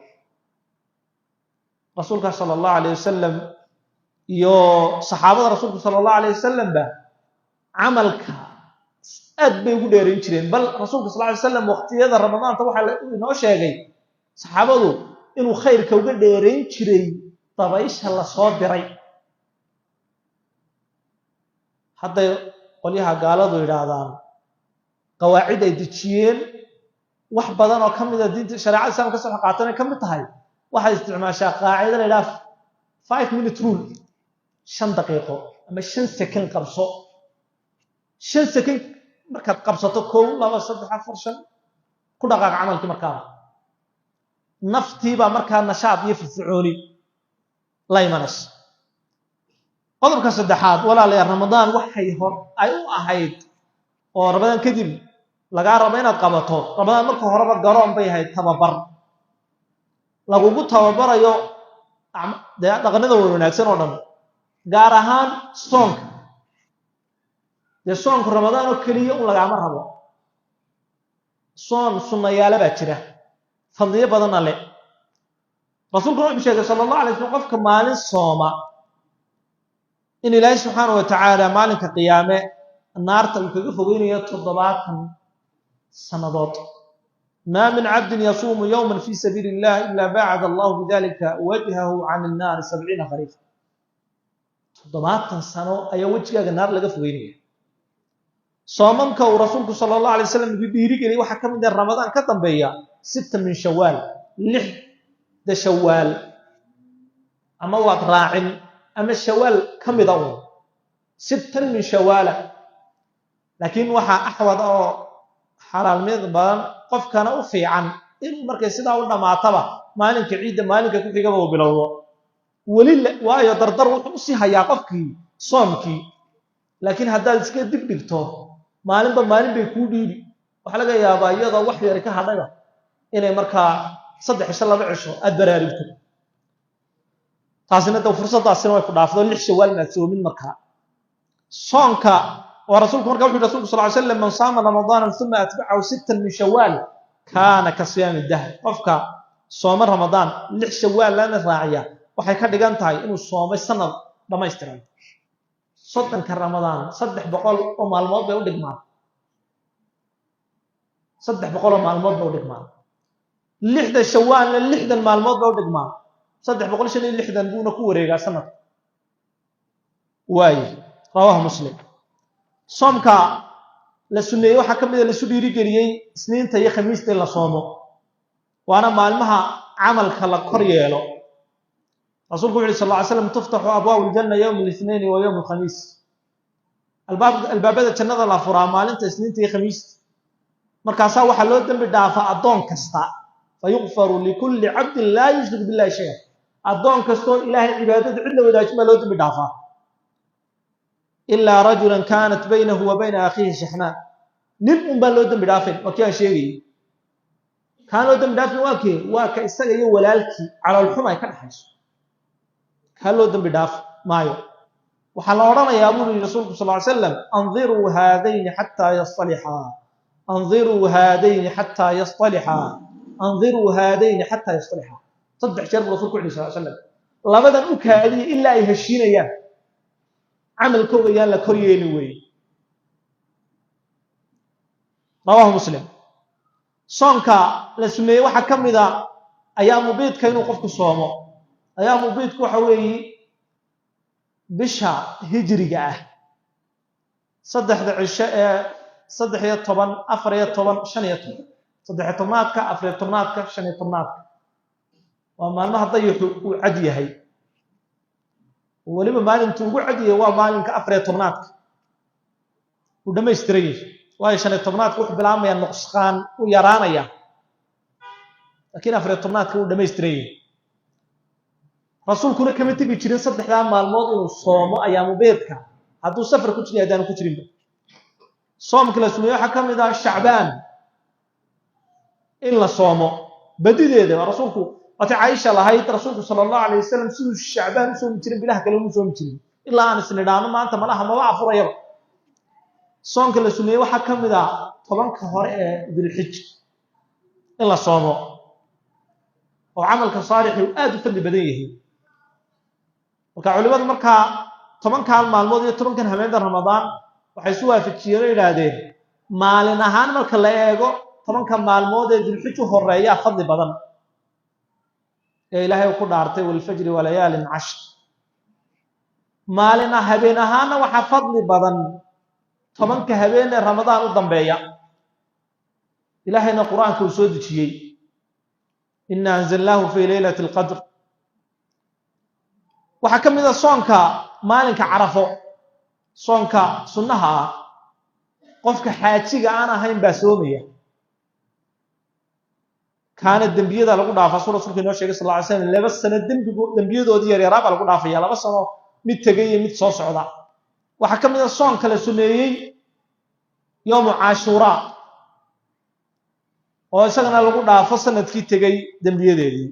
rasuulka sallallahu alayhi wasallam iyo saxaabada rasuulka sallallahu alayhi wasallam ba amalka aad bay ugu dheerin jireen bal rasuulka sallallahu alayhi wasallam waqtiyada ramadaanta waxa inoo sheegay saxaabadu inuu khayrka uga dheerin jiray tabaysha la soo diray hadda qoliyaha gaaladu yiraahdaan qawaacid ay dejiyeen wax badan oo kamid ah diinta shariicada islaamka soo qaatana kamid tahay waxa isticmaashaa qaacida la yiraahdo 5-minute rule 5 daqiiqo ama 5 second qabso 5 second markaad qabsato 1 2 3 4 5 ku dhaqaaq amalkii markaa naftiiba markaa nashaad iyo firfircooni la imanas qodobka saddexaad walaalayaal ramadaan waxay hor ay u ahayd oo ramadaan kadib laga rabo inaad qabato ramadaan marka horeba garoon bay ahayd tababar lagugu tababarayo dhaqanada wanaagsan oo dhan gaar ahaan soonka soonka ramadaan oo kaliya uu lagama rabo soon sunnayaal baa jira fadliyo badan leh rasuulku wuxuu sheegay sallallahu alayhi wasallam qofka maalin sooma in ilaahay subhanahu wa ta'ala maalinka qiyaame naarta uu kaga fogeynayo 70 sanadood ما من عبد يصوم يوما في سبيل الله إلا باعد الله بذلك وجهه عن النار 70 خريفا 70 سنة أي وجهك النار لقى فوينيه صومك ورسولك صلى الله عليه وسلم بيريك لي وحكم من رمضان كتم بيا 6 من شوال 6 ده شوال أما الله راعن أما الشوال كم يضون 6 من شوال لكن وحا أحوض أو حلال ميضبان قف كان أوفي عن إنه مركز سيدا ولنا معطبة مالك عيدة مالك كيف يقبضوا بالله ولله وآية دردر وحمسي هيا قفكي صومكي لكن هذا السكيد ديك ديكتو مالين بيكودي وحلقة يا بايضا وحي ركا هذا إنه مركا صدح الله بعشو أدبراريكم تاسنا دو فرصة تاسنا ويكون أفضل لحشوال نتسوه من مركا صومكا ورسولك مركب رسولك صلى الله عليه وسلم من صام رمضان ثم أتبعه 6 من شوال كان كصيام الدهر قفكا صوم رمضان 6 شوال لا نراعيه waxay ka dhigan tahay inuu soomay sanad dhameystiran soddonka ramadaan 300 oo maalmood bay u dhigmaan 300 oo maalmood bay u dhigmaan 6 shawaal 6 maalmood bay u dhigmaan 360 buuna ku wareegaa sanad way rawahu muslim soomka la sunneeyo waxa kamid ah la soo dhiirigeliyay isniinta iyo khamiista la soomo waana maalmaha amalka la kor yeelo رسولك صلى الله عليه وسلم تفتح أبواب الجنة يوم الاثنين ويوم الخميس الباب هذا جنة الله فرا مالين تسنين تي خميس مركاسا waxa loo dambi dhaafa adoon kasta fayughfar likulli 'abd la yushrik billahi shay'a adoon kasto ilaahay cibaadada cid la wadaajima loo dambi dhaafa illa rajulan kanat baynahu wa bayna akhihi shahna nin baa loo dambi dhaafay wakiya sheegay kaan loo dambi dhaafay waa ka isaga iyo walaalkii calool xumay ka dhaxayso هلو دم بداف مايو وحلا ورانيا أبو رسولك صلى الله عليه وسلم أنظروا هذين حتى يصطلحا أنظروا هذين حتى يصطلحا أنظروا هذين حتى يصطلحا صدق شرب رسولك صلى الله عليه وسلم لا بدن أكادي إلا يهشين إياه عمل كوغيان لكوريين وي رواه مسلم صنكا لسمي وحكم إذا أيام بيت كانوا قفك صوموا أيام بيتك وحوي بشا هجري صدح saddex toban, afar toban, shan toban. saddex tobnaadka, afar tobnaadka, shan tobnaadka. waa maalmaha dayixu uu cad yahay. waliba maalintu ugu cad yahay waa maalinka afar tobnaadka. uu dhammaystiray. waayo shan tobnaadka wuxuu bilaabmayaa nuqsaan u yaraanaya. laakiin afar tobnaadka uu dhammaystiray. rasuulkuna kama tegi jirin saddexdaa maalmood inuu soomo ayaamu beedka hadduu safar ku jiro haddaanu ku jirinba. soomka la sumeeyo waxaa ka mid ah shacbaan in la soomo badideeda. rasuulku waati caaisha lahayd rasuulku sallallahu alayhi wasallam siduu shacbaan u soomi jirin bilaha kale u soomi jirin ilaa aan isnidhaano maanta malaha maba afurayaba. soomka la sumeeyo waxaa ka mid ah 10ka hore ee dilxij in la soomo oo camalka saalix uu aad u fadli badan yahay. marka culimadu markaa 10kan maalmood iyo 10kan habeenada ramadaan waxay soo waafajiyeen yiraahdeen maalin ahaan marka la eego 10kan maalmood ee dilxij u horeeya fadli badan ee ilaahay ku dhaartay wal fajr wa layaalin 10. maalin habeen ahaana waxa fadli badan 10ka habeen ee ramadaan u dambeeya. ilaahayna quraanka uu soo dejiyay inna anzalnahu fi laylatil qadr. waxa kamid ah soonka maalinka carafo soonka sunnaha ah qofka xaajiga aan ahayn baa soomaya. kaana dambiyada lagu dhaafaa rasuulku inoo sheegay sallallahu alayhi wasallam laba sano dambiyadoodii yaryar baa lagu dhaafaya laba sano mid tagay iyo mid soo socda. waxa kamid ah soonka la sumeeyay yawm ashura oo isagana lagu dhaafo sanadkii tagay dambiyadeedii.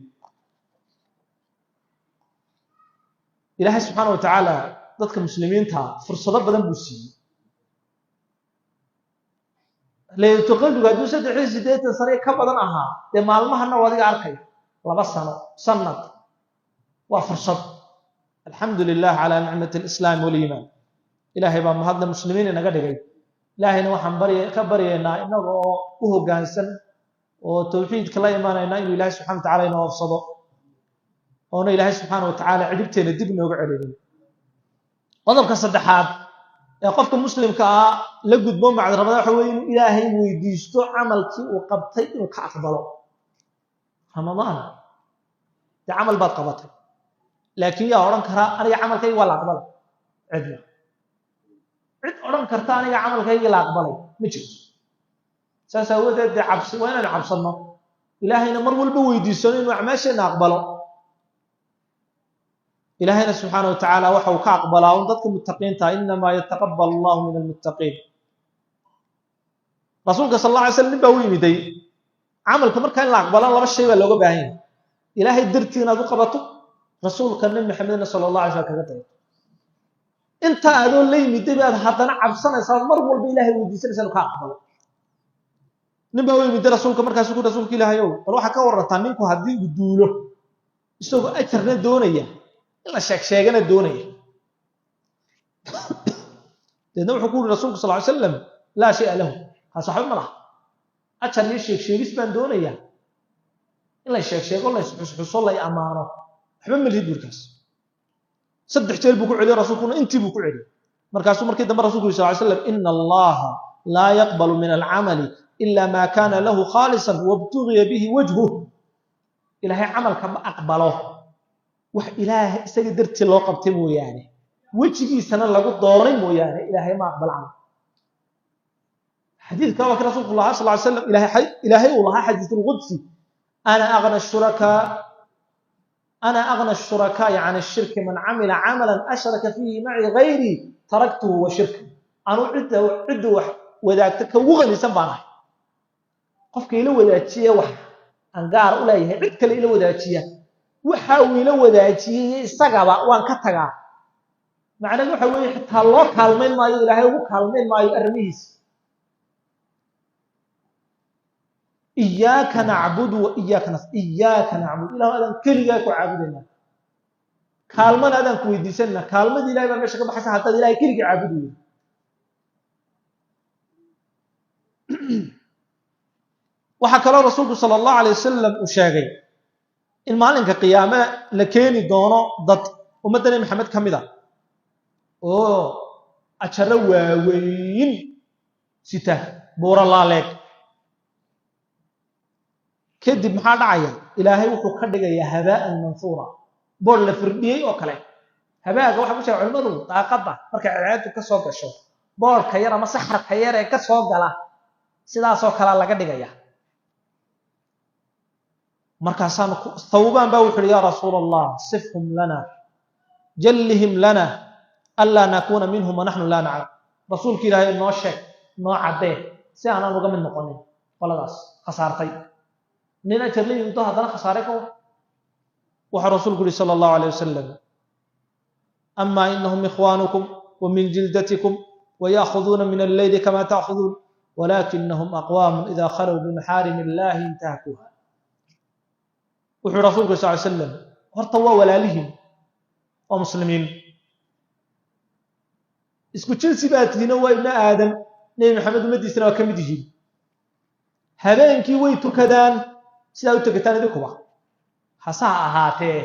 ilaahay subhanahu wa ta'ala dadka muslimiinta fursado badan buu siiyay. leeyahay qadriga haduu 3 sano ka badan ahaa ee maalmahana wadiga arkay 2 sano sanad waa fursad. alxamdulillah ala ni'mati al-islam wal iman. ilaahay baa mahadna muslimiin inaga dhigay. ilaahayna waxaan ka baryeynaa inagoo u hoggaansan oo tawxiidka la imaanayna inuu ilaahay subhanahu wa ta'ala inoo wafsado oo ilaahay subhanahu wa ta'ala cidibteena dib nooga celiyo. qodobka saddexaad ee qofka muslimka ah la gudbo macad ramadaan waxa weeye inuu ilaahay weydiisto camalkii uu qabtay inuu ka aqbalo. ramadaan de camal baad qabatay laakiin yaa oran kara aniga camalkayga waa la aqbalay cidna cid oran karta aniga camalkayga la aqbalay ma jirto. saas awoodeed cabsi waa inaan cabsano ilaahayna mar walba weydiisano inuu acmaasheena aqbalo. إلهنا سبحانه وتعالى وحو كأقبل أو ضدك متقين إنما يتقبل الله من المتقين. رسولك صلى الله عليه وسلم بوي مدي عمل كمر كان لا أقبل الله بالشيء ولا هو باهين. إلهي درتين ذو قبته رسولك النبي محمد صلى الله عليه وسلم كذا. أنت هذول لي مدي بعد حتى نعب سنة صار مرمول بإلهي ودي سنة كأقبل. نبوي مدي رسولك كمر كان سكون رسولك إلهي يوم روح كور رتامين كهدي بدوله. يسوق أكثر دونية. إلا شيغنا دونيه. لأنه يقول رسولك صلى الله عليه وسلم لا شيء له. هذا صحيح مرة. أشر يشيغ اسمان دونيه. إلا شيغ والله يسبح الله أمانه. حبيب من الهدور كاس. صدح جيل بكو عليه رسولكم انت بكو عليه. مركاسو مركي دمر رسولك صلى الله عليه وسلم إن الله لا يقبل من العمل إلا ما كان له خالصا وابتغي به وجهه. إلهي عمل كما أقبله. wax ilaahay isaga dartii loo qabtay mooyaane wajigiisana lagu dooray mooyaane ilaahay ma aqbalaan. xadiidka waa rasuulullah sallallahu alayhi wasallam ilaahay uu lahaa xadiithul qudsi ana aghna ash-shuraka yani ash-shirk man amila amalan ashraka fihi ma'i ghayri taraktuhu wa shirka. anu cidda wax wadaagta ka ugu qanisan baan ahay. qofka ila wadaajiya wax aan gaar u leeyahay cid kale ila wadaajiya waxa uu ila wadaajiyay isagaba waan ka tagaa. macnaheedu waxa weeye xitaa loo kaalmeyn maayo ilaahay ugu kaalmeyn maayo arrimihiis. iyyaka na'budu wa iyyaka nasta'in. iyyaka na'budu ilaahay adan kaliya ku caabudayna kaalmana adan ku weydiisanna kaalmadii ilaahay baa meesha ka baxaysa haddii ilaahay kaliya caabudayo. waxa kale rasuulku sallallahu alayhi wasallam uu sheegay in maalinka qiyaama la keeni doono dad ummadda Maxamed kamida oo ajaro waaweyn sita buura laaleeg kadib maxaa dhacaya ilaahay wuxuu ka dhigayaa habaan mansuura boor la firdhiyay oo kale habaaga waxa ku sheegay culimadu daaqada marka ciyaadu ka soo gasho boorka yar ama saxarka yar ee ka soo gala sidaas oo kale laga dhigaya markaasaan thawban baa wuxuu ya rasuulallah sifhum lana jallihim lana alla nakuna minhum wa nahnu la na'lam rasuulka ilaahay noo sheeg noo cadee si aan uga mid noqonin waladaas khasaartay nina jarlay inta hadana khasaaray ko waxa rasuulku sallallahu alayhi wasallam amma innahum ikhwanukum wa min jildatikum wa ya'khuduna min al-layli kama ta'khudun walakinnahum aqwamun idha khalu bi maharimillahi intahakuha wuxuu rasuulku sallallahu alayhi wasallam horta waa walaalihim oo muslimiin isku jinsi baadina waa ibn aadam nabi maxamed umadiisana waa kamid yihiin habeenkii way tukadaan sida u tukataan idinkuba hasa ahaatee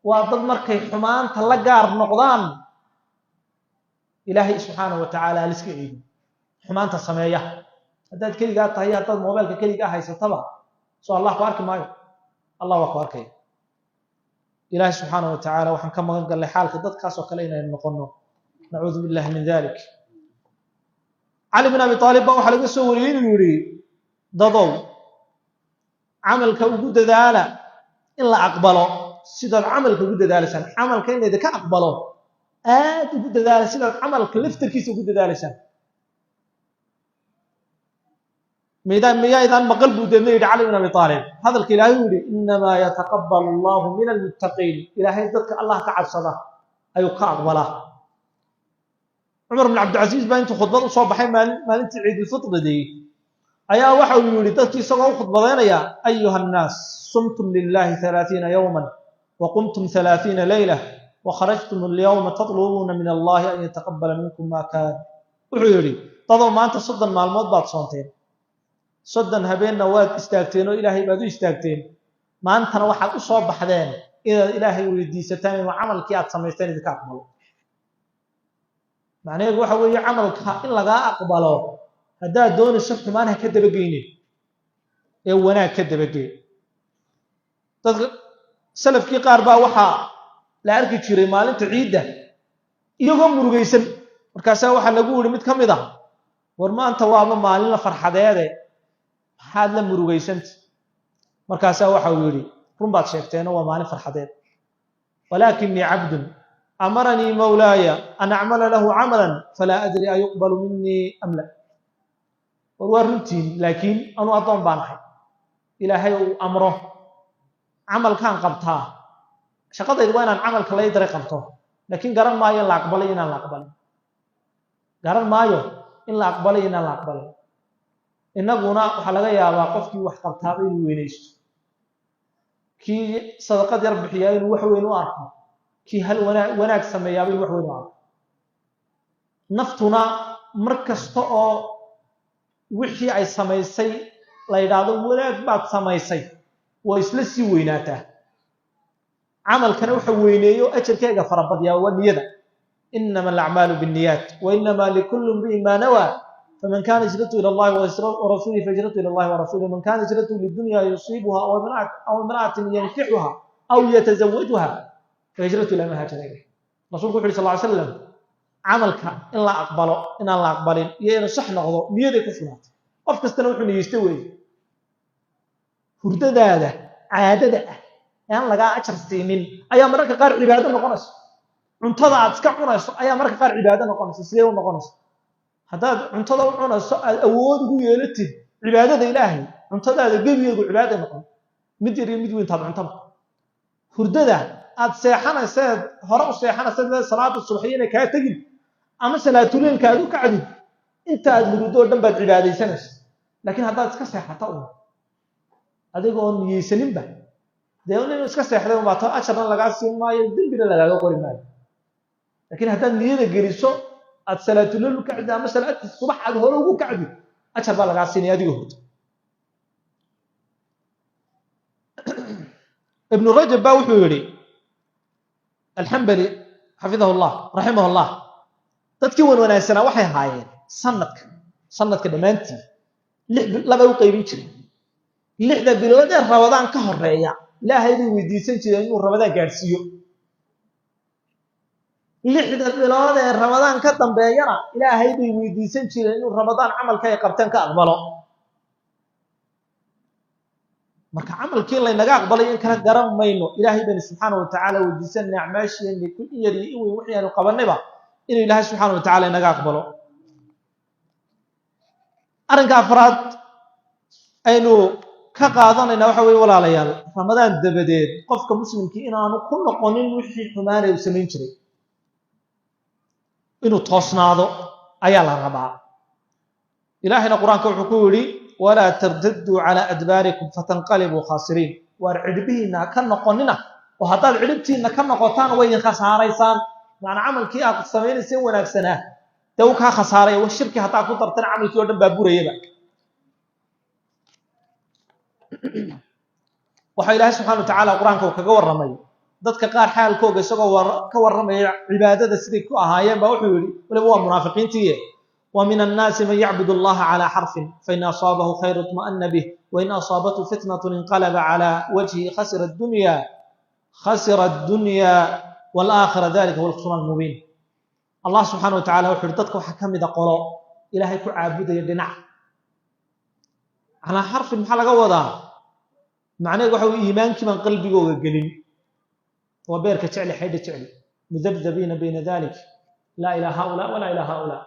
waa dad markay xumaanta la gaar noqdaan ilaahay subhanahu wa ta'ala liska eegi xumaanta sameeya hadaad kaliya tahay hadaad mobilka kaliya haysataba soo allah ku arki maayo الله أكبر كي إله سبحانه وتعالى وحن كما قال لي حالك ضد كاسو كلينا نقولنا نعوذ بالله من ذلك علي بن أبي طالب بقى حلقة سوريين يوري ضضو عمل كوجود ذالا إلا أقبله سيد العمل كوجود ذالا سن عمل كين إذا كأقبله وجود ذالا سيد العمل كلفتر كيس وجود ذالا سن ميدان ميدان مقلب ودمير علي بن ابي طالب هذا الكلام يقول انما يتقبل الله من المتقين الهي ذلك الله كعبسده اي قابله عمر بن عبد العزيز بين خطبه صباحين مالنت عيد الفطر دي ايا waxa uu yiri dadkii isagoo khudbadeynaya ayuha الناس صمتم لله 30 يوما وقمتم 30 ليله وخرجتم اليوم تطلبون من الله ان يتقبل منكم ما كان wuxuu yiri dadoo maanta 30 maalmood baad soonteen صدن هبيننا واد استاغتينو الهي بادو استاغتين ما انتنا waxaad u soo baxdeen ila ilaahay weydiisataan in amalkii aad sameysteen idinka aqbalo macnaheedu waxa weeye amalka in laga aqbalo hadaa doonayso xumaanaha ka dabageynin ee wanaag ka dabagey dadka salafkii qaar baa waxa la arki jiray maalinta ciida iyagoo murugaysan markaas waxa lagu wiri mid kamid ah war maanta waa maalin la farxadeede حاد لم رغيسنت مركاسا waxa uu yiri run baad sheegteen waa maalin farxadeed walakinni abd amarani mawlaya an a'mala lahu 'amalan fala adri ayqbalu minni am la waruntiin laakiin anu adoon baan ahay ilaahay uu amro amal kan qabtaa shaqadaydu waa inaan amalka la idare qabto laakiin garan maayo la aqbalay inaan la aqbalin garan maayo in la aqbalay inaan la aqbalin inaguna waxa laga yaabaa qofkii wax qabtaa inuu weynaysto kii sadaqad yar bixiyaa inuu wax weyn u arko kii hal wanaag sameeyaa inuu wax weyn u arko naftuna markasta oo wixii ay sameysay la yiraahdo wanaag baad sameysay waa isla sii weynaataa amalkana waxa weyneeyo ajarkeega farabadiyaa waa niyada inama al-a'malu bin-niyat wa inma likulli imrin ma nawa فمن كان هجرته الى الله ورسوله فهجرته الى الله ورسوله من كان هجرته للدنيا يصيبها او امراه ينكحها او يتزوجها فهجرته الى ما هاجر اليه رسول الله صلى الله عليه وسلم عملك ان لا اقبله ان لا اقبلين يينا صح نقضو نيده كفلات qof kastana wuxuu niyeystay way hurdadaada caadada aan laga ajar siinin ayaa mararka qaar cibaado noqonaysa cuntada aad iska cunayso ayaa mararka qaar cibaado noqonaysa sidee u noqonaysa hadaad cuntada u cunayso aad awood ugu yeelatid cibaadada ilaahay cuntadaada gebiyeedu cibaado noqon mid yar iyo mid weyn taad cuntada hurdada aad seexanayso hore u seexanayso salaada subaxiyada ka tagin ama salaatuleelka aad u kacdid inta aad muddo dhan baad cibaadeysanayso laakiin hadaad iska seexato adigoo niyeysanin ba deewna iska seexday uma taa ajarna laga siin maayo dambina laga qori maayo laakiin hadaad niyada geliso ad salaatulul kacda ama salaat subax aad hore ugu kacdi ajar baa laga siinay adiga horta ibn rajab baa wuxuu yiri alhanbali xafidahu allah rahimahu allah dadkii wanaagsanaa waxay haayeen sanadka sanadka dhamaantii laba u qaybin jiray lixda bilood ee Ramadaan ka horeeya ilaahay buu weydiisan jiray inuu Ramadaan gaarsiiyo lixda bilood ee Ramadaan ka dambeeyana ilaahay buu weydiisan jiray inuu Ramadaan amalka ay qabtaan ka aqbalo marka amalkii la inaga aqbalay in kala garan mayno ilaahay bani subhanahu wa ta'ala weydiisan nicmaashiina ku yari in wixii aanu qabanayba in ilaahay subhanahu wa ta'ala inaga aqbalo arinka afraad aynu ka qaadanayna waxa weey walaalayaal Ramadaan dabadeed qofka muslimkii inaanu ku noqonin wixii xumaanay sameyn jiray inuu toosnaado ayaa la rabaa ilaahayna quraanka wuxuu ku yiri wala tartaddu ala adbarikum fatanqalibu khasirin war cidbiina ka noqonina oo hadaad cidibtiina ka noqotaan way khasaaraysaan macna amalkii aad sameeynaysa wanaagsanaa taw ka khasaaray oo shirki hataa ku dartan amalkii oo dhan baaburayba waxa ilaahay subhanahu wa ta'ala quraanka uu kaga waramay dadka qaar xaalkooda isagoo ka waramay cibaadada sidii ku ahaayeen baa wuxuu yiri waliba waa munaafiqiintii ومن الناس من يعبد الله على حرف فإن أصابه خير اطمأن به وإن أصابته فتنة انقلب على وجهه خسر الدنيا والآخرة ذلك هو الخسران المبين الله سبحانه وتعالى وحدتك وحكم إذا قالوا إلهي كعابد يدنع على حرف محل قوضا معناه وحو إيمانك من قلبي وقليل وبيرك تعلي حيدة تعلي مذبذبين بين ذلك لا إله هؤلاء ولا إله هؤلاء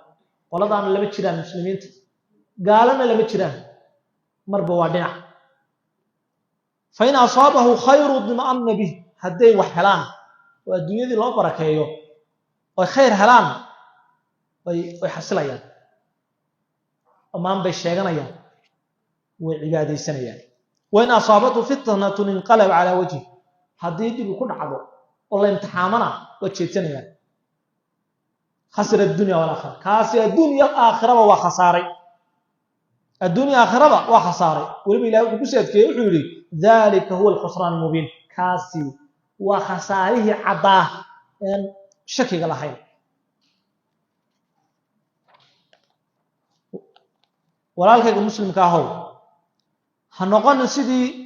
ولدان لما جيران مسلمين قالنا لما جيران مربوا وادنا فإن أصابه خير اطمأن به هدي وحلان والدنيا دي لو بركايو وخير هلان ويحصليان أمام بيشيغانيان وعباديسانيان وإن أصابته فتنة انقلب على وجهه هدي دي بيكون عدو والله امتحامنا وجهتانيان خسر الدنيا والآخرة كاسي الدنيا الآخرة وخساري الدنيا الآخرة وخساري ولما إلهي كبسيت كي يحولي ذلك هو الخسران المبين كاسي وخساريه عباه شكي قال حين ولذلك المسلم كاهو هنقول سيدي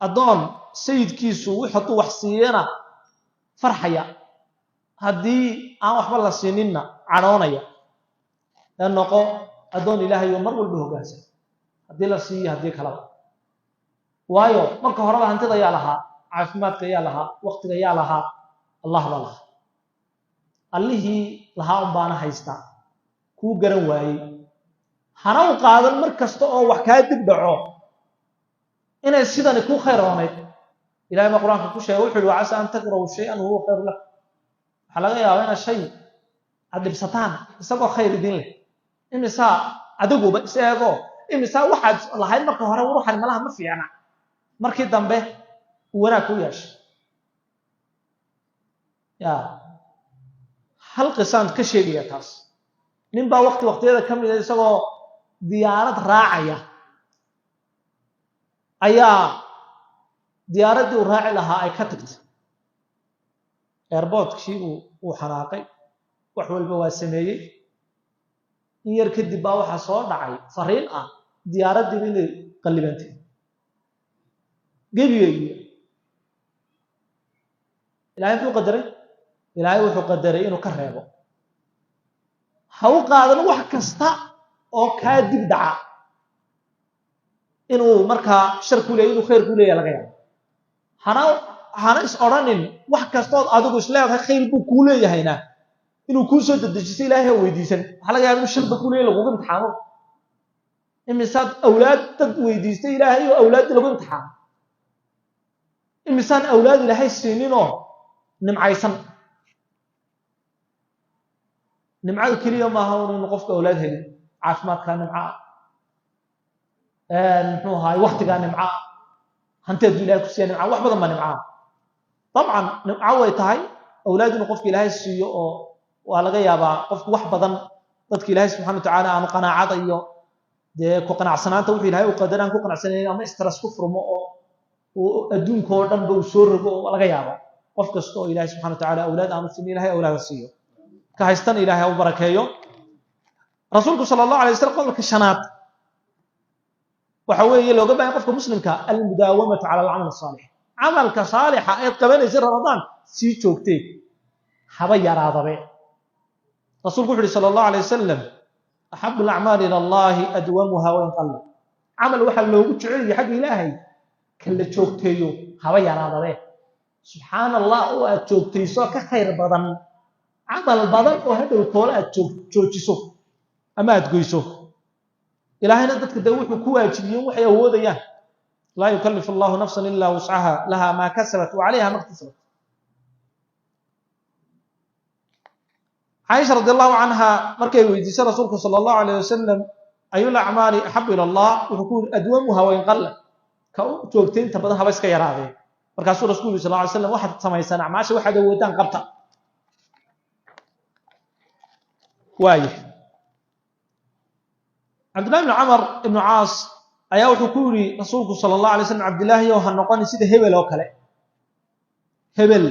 أدون سيد كيسو ويحطوا وحسينا فرحيا هدي aan waxba la siinina caroonaya dan noqo adoon ilaahay mar walba hoggaansan hadii la siiyo hadii kala waayo marka hore hantida yaa laha caafimaadka yaa laha waqtiga yaa laha Allah baa allihi laha un baana haysta ku garan waayay hana u qaadan mar kasta oo wax ka dib dhaco inay sidan ku khayroonay إلهي ما قرآن كل شيء وحول وعسى أن تكرهوا شيئا وهو خير لك حلقة يا وين الشيء عدل بسطان يسقى خير دين له إن ساء عدقوا بسيقوا إن ساء واحد الله هاي مركه هرا وروح الملاها ما في أنا مركي دمبه ونا كويش يا حلقة سان كشيء يتاس نبى وقت هذا كم يسقى ديارات راعية أيا ديارتي وراعي لها أي كتبت إيربورت شيء وحراقي وحول بواسمي يركض باو حصار دعي فرين ديارتي من قلبنتي جيبي إلهي في قدره إلهي وحو قدره إنه كرهبه هو قادر واحد كستا أو كادب دعاء إنه مركا شر كله إنه خير كله يلقيه hana is oranin wax kasto adigu isleeyahay khayr buu ku leeyahayna inuu ku soo dadajisay ilaahay weydiisan waxa laga yaabaa shirba ku leeyahay lagu imtixaano imisaad awlaad dad weydiistay ilaahay oo awlaad lagu imtixaano imisaan awlaad ilaahay siinino nimcaysan nimcada kaliya ma aha inuu qofka awlaad helin caafimaadka nimca muxuu ahaay waqtiga nimca هنتي الدنيا كسيان مع واحد بدل ما نمعاه طبعا نمعاه تهاي أولادنا قفك إلهي السيء وعلى جيابا قفك واحد بدل ضدك إلهي سبحانه وتعالى عن قناعات أيه ده كقناع سنة توفي إلهي وقدرنا كقناع سنة ما استرس كفر ما والدون كوردن بوسور وعلى جيابا قفك استو إلهي سبحانه وتعالى أولاد عن السنين إلهي أولاد السيء كهستن إلهي أو بركايو رسولك صلى الله عليه وسلم قال كشنات وحوي لو قبل يقف مسلم المداومة على العمل الصالح عمل كصالح أيضا قبل يصير رمضان سي شوكتي حبيا راضبي رسولك صلى الله عليه وسلم أحب الأعمال إلى الله أدومها وإن قل عمل واحد لو جعل حق إلهي كل شوكتيو حبيا راضبي سبحان الله وأتشوكتي سو كخير بدن عمل بدن وهذا الطول أتشوكتيسو أما أتقيسو إلهينا ضدك دوحوا كواجبين وحي هوديان لا يكلف الله نفسا إلا وسعها لها ما كسبت وعليها ما اكتسبت عائشة رضي الله عنها مركي ويديس رسولك صلى الله عليه وسلم أي الأعمال أحب إلى الله ويكون أدومها وإن قل كوجبتين تبدها بس كيراضي مركز رسول صلى الله عليه وسلم واحد سماي سنع ماشي واحد ودان قبطه وايه عبد الله بن عمر بن عاص ayaa wuxuu ku yiri rasuulku sallallahu alayhi wasallam Abdullah iyo waxa noqon sida hebel oo kale hebel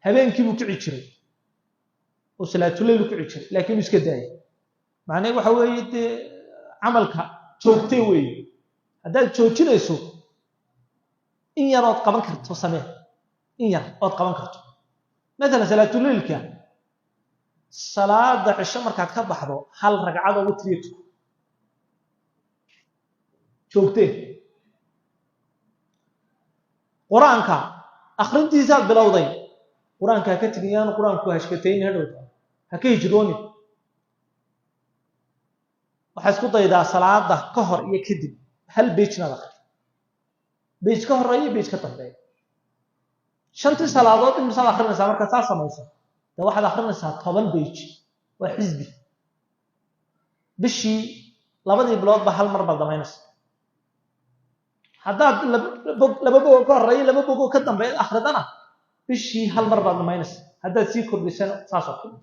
habeenkii buu kici jiray oo salaatul leeyl ku kici jiray laakiin iska daayay macnaheedu waxa weeye amalka joogtay weey hadaad joojinayso in yar ood qaban karto samee in yar ood qaban karto مثلا salaatul leeylka salaada cisho markaad ka baxdo hal ragcad oo witriyeed joogtay quraanka akhrintiisa bilowday quraanka ka tigiyaan quraanku hashkateen hadhowta ha ka hijrooni waxa isku daydaa salaada ka hor iyo kadib hal beejna la beej ka horeeyo beej ka dambeeyo shantii salaadood in salaad akhrinaysa marka taas samayso waxaad akhrinaysaa 10 beej waa xisbi bishii labadii bilood ba hal mar bal damaynaysa haddaad laba bogo ka horeeyo laba bogo ka dambeeyo akhridana bishii hal mar baad damaynaysa haddaad sii kordhisana saas oo kale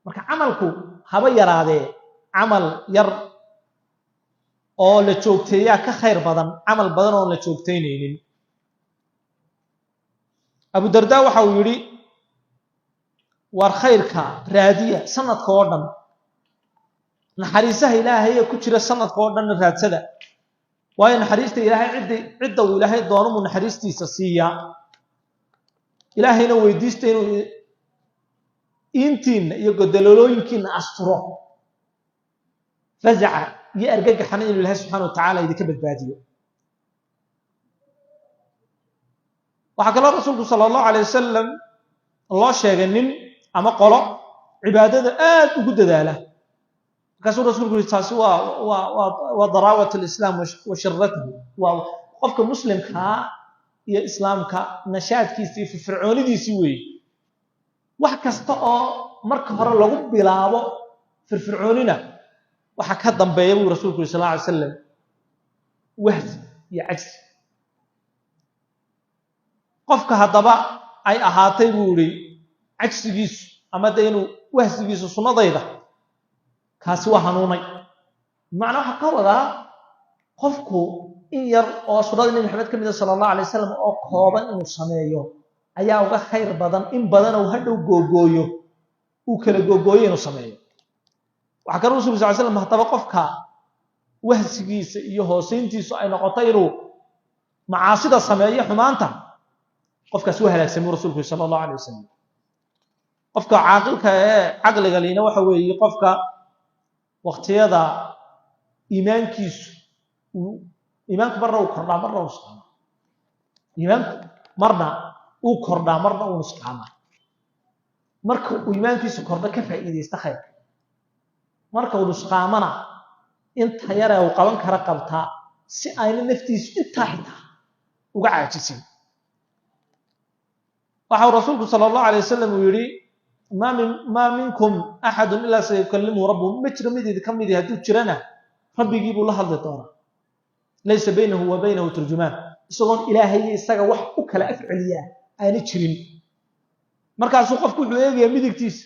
marka amalku haba yaraadee amal yar oo la joogteeyaa ka khayr badan amal badan oo la joogteynaynin Abu Darda waxa uu yiri war khayrka raadiya sanadka oo dhan naxariisaha Ilaahay ku jira sanadka oo dhan raadsada waayo naxariista Ilaahay cidda uu Ilaahay doono mu naxariistiisa siiya Ilaahayna weydiista inuu intiin iyo godololooyinkiina asturo fazaca iyo argagaxana inuu Ilaahay subhanahu wa ta'ala idinka badbaadiyo waxa kale rasuulku sallallahu alayhi wasallam Allah sheegay nin ama qolo cibaadada aad ugu dadaala kaasoo rasuulku taasi waa darawat al-islam wa shirratuhu waa qofka muslimka iyo islaamka nashaadkiisa iyo firfircoonidiisa weey wax kasta oo marka hore lagu bilaabo firfircoonina waxa ka dambeeya uu rasuulku sallallahu alayhi wasallam wahd iyo ajsi qofka hadaba ay ahaatay buu yiri ajsigiisu ama deenu wahsigiisu sunnadayda kaasi waa hanuunay macna waxa ka wadaa qofku in yar oo sunnada Nabi Maxamed kamid sallallahu alayhi wasallam oo kooban inuu sameeyo ayaa uga khayr badan in badan oo hadhow googooyo uu kala googooyo inuu sameeyo waxa kale rasuulku sallallahu alayhi wasallam hadaba qofka wahsigiisa iyo hooseyntiisu ay noqotay inuu macaasida sameeyo xumaanta qofkaas waa halaagsamay rasuulku sallallahu alayhi wasallam qofka caaqilka ee aqliga leena waxa weeye qofka waqtiyada iimaanku marna uu kordhaa marna uu nusqaama iimaanku marna uu kordhaa marna uu nusqaama marka uu iimaankiisu kordho ka faa'iideysta khayr marka uu nusqaamana inta yar ee uu qaban kara qabtaa si ayna naftiisu inta xitaa uga caajisin waxa rasuulku sallallahu alayhi wasallam uu yiri ما منكم أحد إلا سيكلمه ربه مجر مدي كمدي هدو جرنا ربي يجيبوا له الدطارة ليس بينه وبينه ترجمان يسقون إلهي يسقى وح أكل أفعليا أنا تشرين مركز سقف كل حاجة مدي كتيس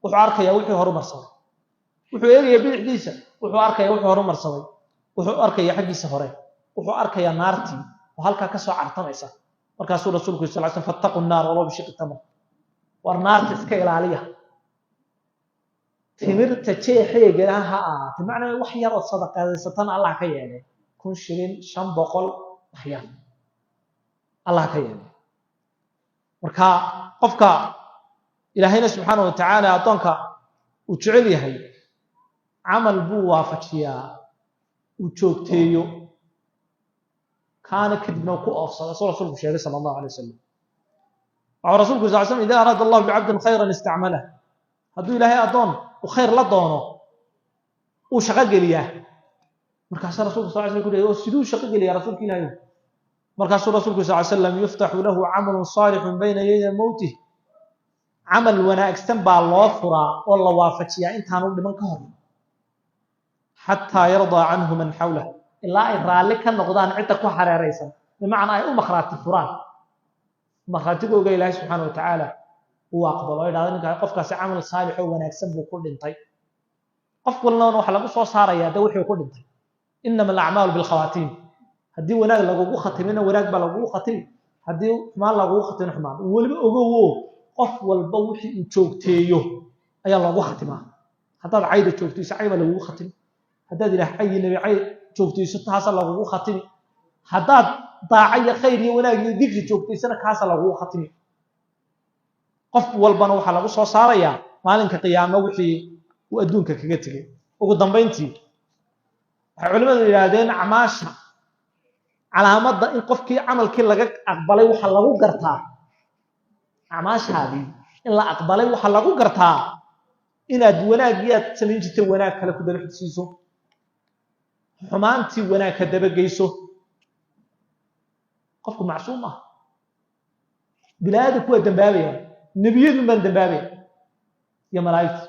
وحارك يا وحي هرم مرصوي وحاجة يبيع ليسا وحارك يا وحي هرم مرصوي وحارك يا حق السفرين وحارك يا نارتي وهلك كسر عرطنيسا مركز رسولك صلى الله عليه وسلم فاتقوا النار والله بشق التمر ورنارت iska ilaaliya timirta jeexeega ha ahaatee macnaa wax yar oo sadaqadeysatan Allah ka yeelay 1 shilin 500 wax yar Allah ka yeelay marka qofka ilaahayna subhanahu wa ta'ala adoonka uu jecel yahay amal buu waafajiyaa uu joogteeyo kaana kadibna ku oofsada rasuulku sheegay sallallahu alayhi wasallam rasuulku sallallahu alayhi wasallam idha arada Allah bi'abdin khayran ista'malahu haduu ilaahay adoon u khayr la doono uu shaqo geliyaa markaas rasuulku sallallahu alayhi wasallam ku leeyahay sidoo shaqo geliyaa rasuulku ilaahay markaas rasuulku sallallahu alayhi wasallam yuftahu lahu 'amalun salihun bayna yaday mawtihi amal wanaagsan baa loo furaa oo la waafajiyaa intaan uu dhiman ka hor hatta yarda anhu man hawlahu illa ay raali ka noqdaan cid ku xareeraysan macna ay u makhraati furaan makhraatigoga ilaahay subhanahu wa ta'ala uu aqbalo idhaadin qofkaasi amal saalix oo wanaagsan buu ku dhintay qof walna waxa lagu soo saarayaa wixii ku dhintay inama al-a'malu bil khawatim hadii wanaag lagu khatimina wanaag baa lagu khatim hadii xumaan lagu khatimina xumaan waliba ogow qof walba wixii uu joogteeyo ayaa lagu khatimaa hadaad ayda joogtayso ayba lagu khatim hadaad ilaahay nabi ay joogtayso taas lagu khatim hadaad daaciya khayr iyo wanaag iyo dhigri joogtaysana kaas lagu khatim qof walbana waxa lagu soo saaraya maalinka qiyaamo wixii uu adduunka kaga tagay ugu dambeyntii waxa culimadu yiraahdeen amaasha calaamada in qofkii amalkii laga aqbalay waxa lagu gartaa amaashaadi in la aqbalay waxa lagu gartaa inaad wanaagiyaad sameyn jirtay wanaag kale ku dalxiiso xumaantii wanaag ka dabageyso qofku macsuum ah bilaadu ku dambaabaya nabiyadu man dambaabaya ya malaa'ikatu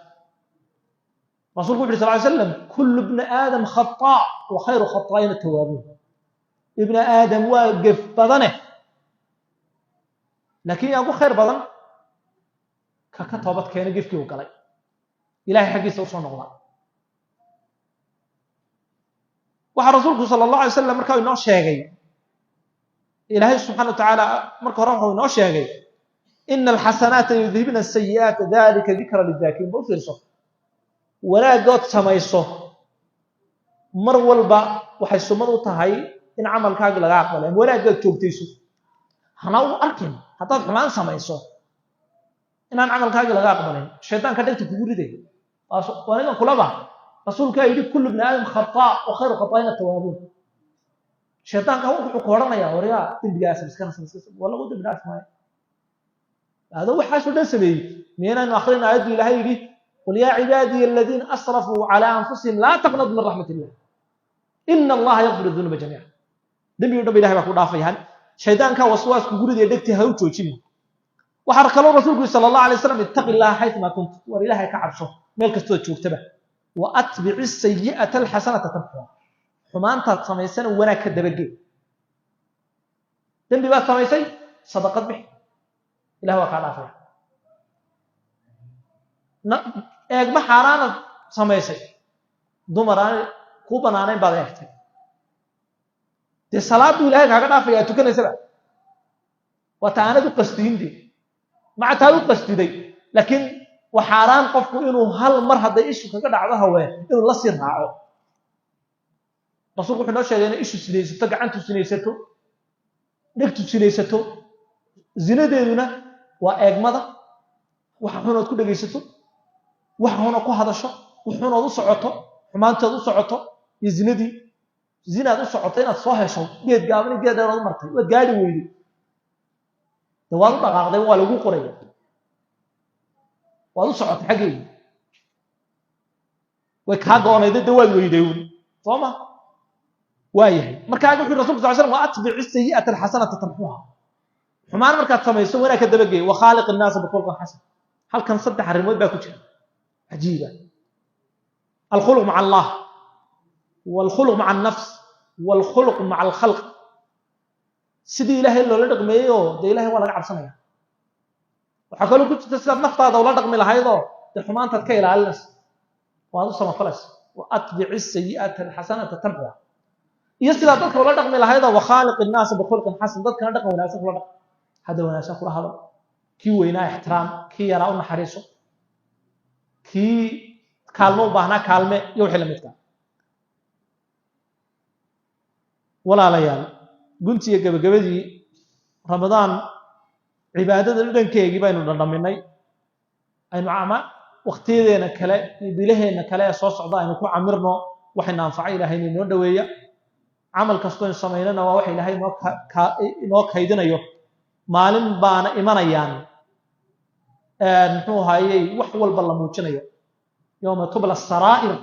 rasuulku sallallahu alayhi wasallam kullu ibn adam khata' wa khayru khata'in at-tawwabun ibn adam wa gaf badane laakiin yaa ku khayr badan ka toobad keenay gifkii uu galay ilaahay xaqiisa u soo noqda waxa rasuulku sallallahu alayhi wasallam markaa inoo sheegay ilaahay subhanahu wa ta'ala markaa hore wuxuu inoo sheegay innal hasanata yudhibna as-sayyi'ata dhalika dhikra lidhakirin buu fiirso wanaagood samayso mar walba waxay sumad u tahay in amalkaaga laga aqbalo wanaagood joogtayso hana u arkin hadaad xumaan samayso inaan amalkaaga laga aqbalin shaytaanka dhigta kugu riday wanaag kulaba rasuulka yiri kullu ibn adam khata' wa khayru khata'in at-tawwabun shaytaanka wuxuu ku oranayaa wariya dambigaas iska wala u dambi dhaaf maayo hada waxa soo dhansabay meena akhrin aayadu ilaahay yiri qul ya ibadi alladhina asrafu ala anfusihim la taqnatu min rahmatillah inna allaha yaghfiru dhunuba jami'an dambiga dhanba ilaahay baa ku dhaafayaan shaytaanka waswaas ku guriday dhigtay ha u joojin waxa kaloo rasuulku sallallahu alayhi wasallam ittaqillaha haythuma kunt war ilaahay ka cabso meel kasto joogtaba wa atbi'i as-sayyi'ata al-hasanata tamhuha xumaanta sameeysan wanaag ka dabagay dambi baa sameysay sadaqad bix ilaahay waa ka dhaafay eeg ma xaraana sameysay dumaraan ku banaanay baad eegtay de salaadu ilaahay kaaga dhaafaya tukanaysa wa taanadu qasdiindi ma taadu qasdiday laakiin waxaraan qofku inuu hal mar haday ishu kaga dhacdo haween inuu la sii raaco rasuulku wuxuu noo sheegay in ishu sinaysato gacantu sinaysato dhegtu sinaysato zinadeeduna waa eegmada waxa xunood ku dhageysato waxa xunood ku hadasho wuxuunood u socoto xumaantood u socoto iyo zinadii zinaad u socoto inaad soo hesho geed gaaban geed dheer oo martay waa gaari weeyday dawaad u dhaqaaqday waa lagu qoray waa u socotay xageey way ka goonayday dawaad weeyday sooma waayahay marka wuxuu rasuulku sallallahu alayhi wasallam waa atbi'i sayyi'ata al-hasanata tamhuha xumaan markaad samayso wanaag ka dabagay wa khaliqin naas bi khulqin hasan halkan saddex arrimood baa ku jira ajiiba al-khuluq ma'a Allah wal-khuluq ma'a an-nafs wal-khuluq ma'a al-khalq sidii ilaahay loo dhaqmeeyo de ilaahay waa laga cabsanaya waxa kale ku jirta sida naftaada oo la dhaqmi lahaydo de xumaantaad ka ilaalinayso waa u samafalays wa atbi'i sayyi'ata al-hasanata tamhuha iyo sida dadka la dhaqmi lahaydo wa khaliqin naas bi khulqin hasan dadka dhaqan wanaagsan kula dhaqan hada wanaagsan kula hado ki weynaa ixtiraam ki yara u naxariiso ki kaalmo u baahnaa kaalme iyo wixii la midka walaalayaal guntiga gabagabadii ramadaan cibaadada dhankeegii baynu dhandhaminay aynu waqtiyadeena kale iyo bilaheena kale ee soo socda aynu ku camirno waxayna anfacay ilaahay inoo dhaweeya camal kastoo in samaynana waa waxa ilaahay inoo kaydinayo maalin baana imanayaan muxuu hayay wax walba la muujinayo yawma tubla saraa'ir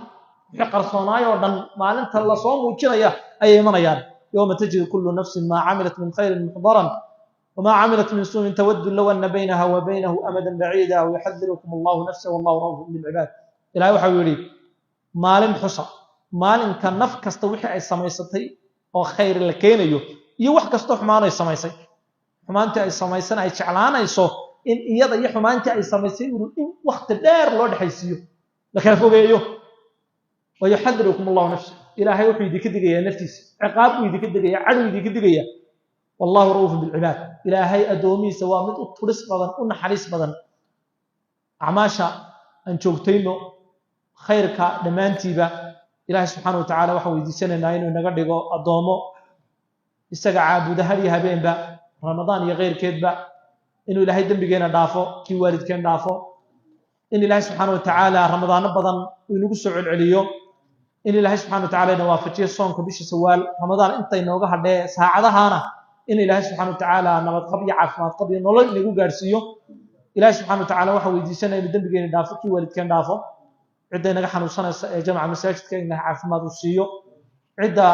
wixii qarsoonaayoo dhan maalinta la soo muujinaya ayay imanayaan yawma tajidu kullu nafsin maa camilat min khayrin muxdaran وما عملت من سوء تود لو أن بينها وبينه أمدا بعيدا ويحذركم الله نفسه والله رؤوف بالعباد إلهي waxa uu yiri maalin xusa maalin ka naf kasta wixii ay samaysatay oo khayr la keenayo iyo wax kasta xumaan ay samaysay xumaantii ay samaysan ay jeclaanayso in iyada iyo xumaantii ay samaysay in waqti dheer loo dhaxaysiyo la kala fogeeyo ويحذركم الله نفسه إلهي wuxuu idinka digayaa naftiisa ciqaab uu idinka digayaa cad uu idinka digayaa والله رؤوف بالعباد إلهي أدومي سواء من أطرس بدن ونحرس بدن أعماشا أن شوكتينو خيرك دمانتي با إلهي سبحانه وتعالى وحوي دي سنة ناينو نقدقو أدومو استقع عابود هري هبين با رمضان يغير كيد با إنه إلهي دم بيجينا دافو كي والد كان دافو إن إلهي سبحانه وتعالى رمضان بدن وينقصوا العليو إن إلهي سبحانه وتعالى نوافتي الصوم كبيش سوال رمضان انت ينوغا هدي ساعدها إن إلهي سبحانه وتعالى نبض قبي عافمات قبي نولي نيغو غارسيو إلهي سبحانه وتعالى waxa weydiisana in dambigeena dhaafo kii waalidkeen dhaafo cida inaga xanuunsanaysa ee jamca masaajidka in caafimaad u siiyo cida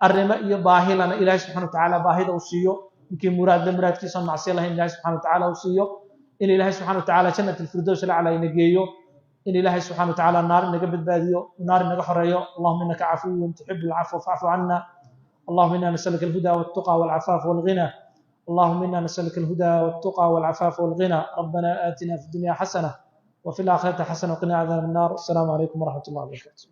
arrimo iyo baahilana Ilaahay subhanahu wa ta'ala baahida u siiyo inkii muraadkiisa macsiyo lahayn Ilaahay subhanahu wa ta'ala u siiyo in Ilaahay subhanahu wa ta'ala jannatul firdaws ala ina geeyo in Ilaahay subhanahu wa ta'ala naar naga badbaadiyo naar naga xoreeyo Allahumma innaka afuwun tuhibbul afwa fa'fu 'anna اللهم إنا نسألك الهدى والتقى والعفاف والغنى اللهم إنا نسألك الهدى والتقى والعفاف والغنى ربنا آتنا في الدنيا حسنة وفي الآخرة حسنة وقنا عذاب النار السلام عليكم ورحمة الله وبركاته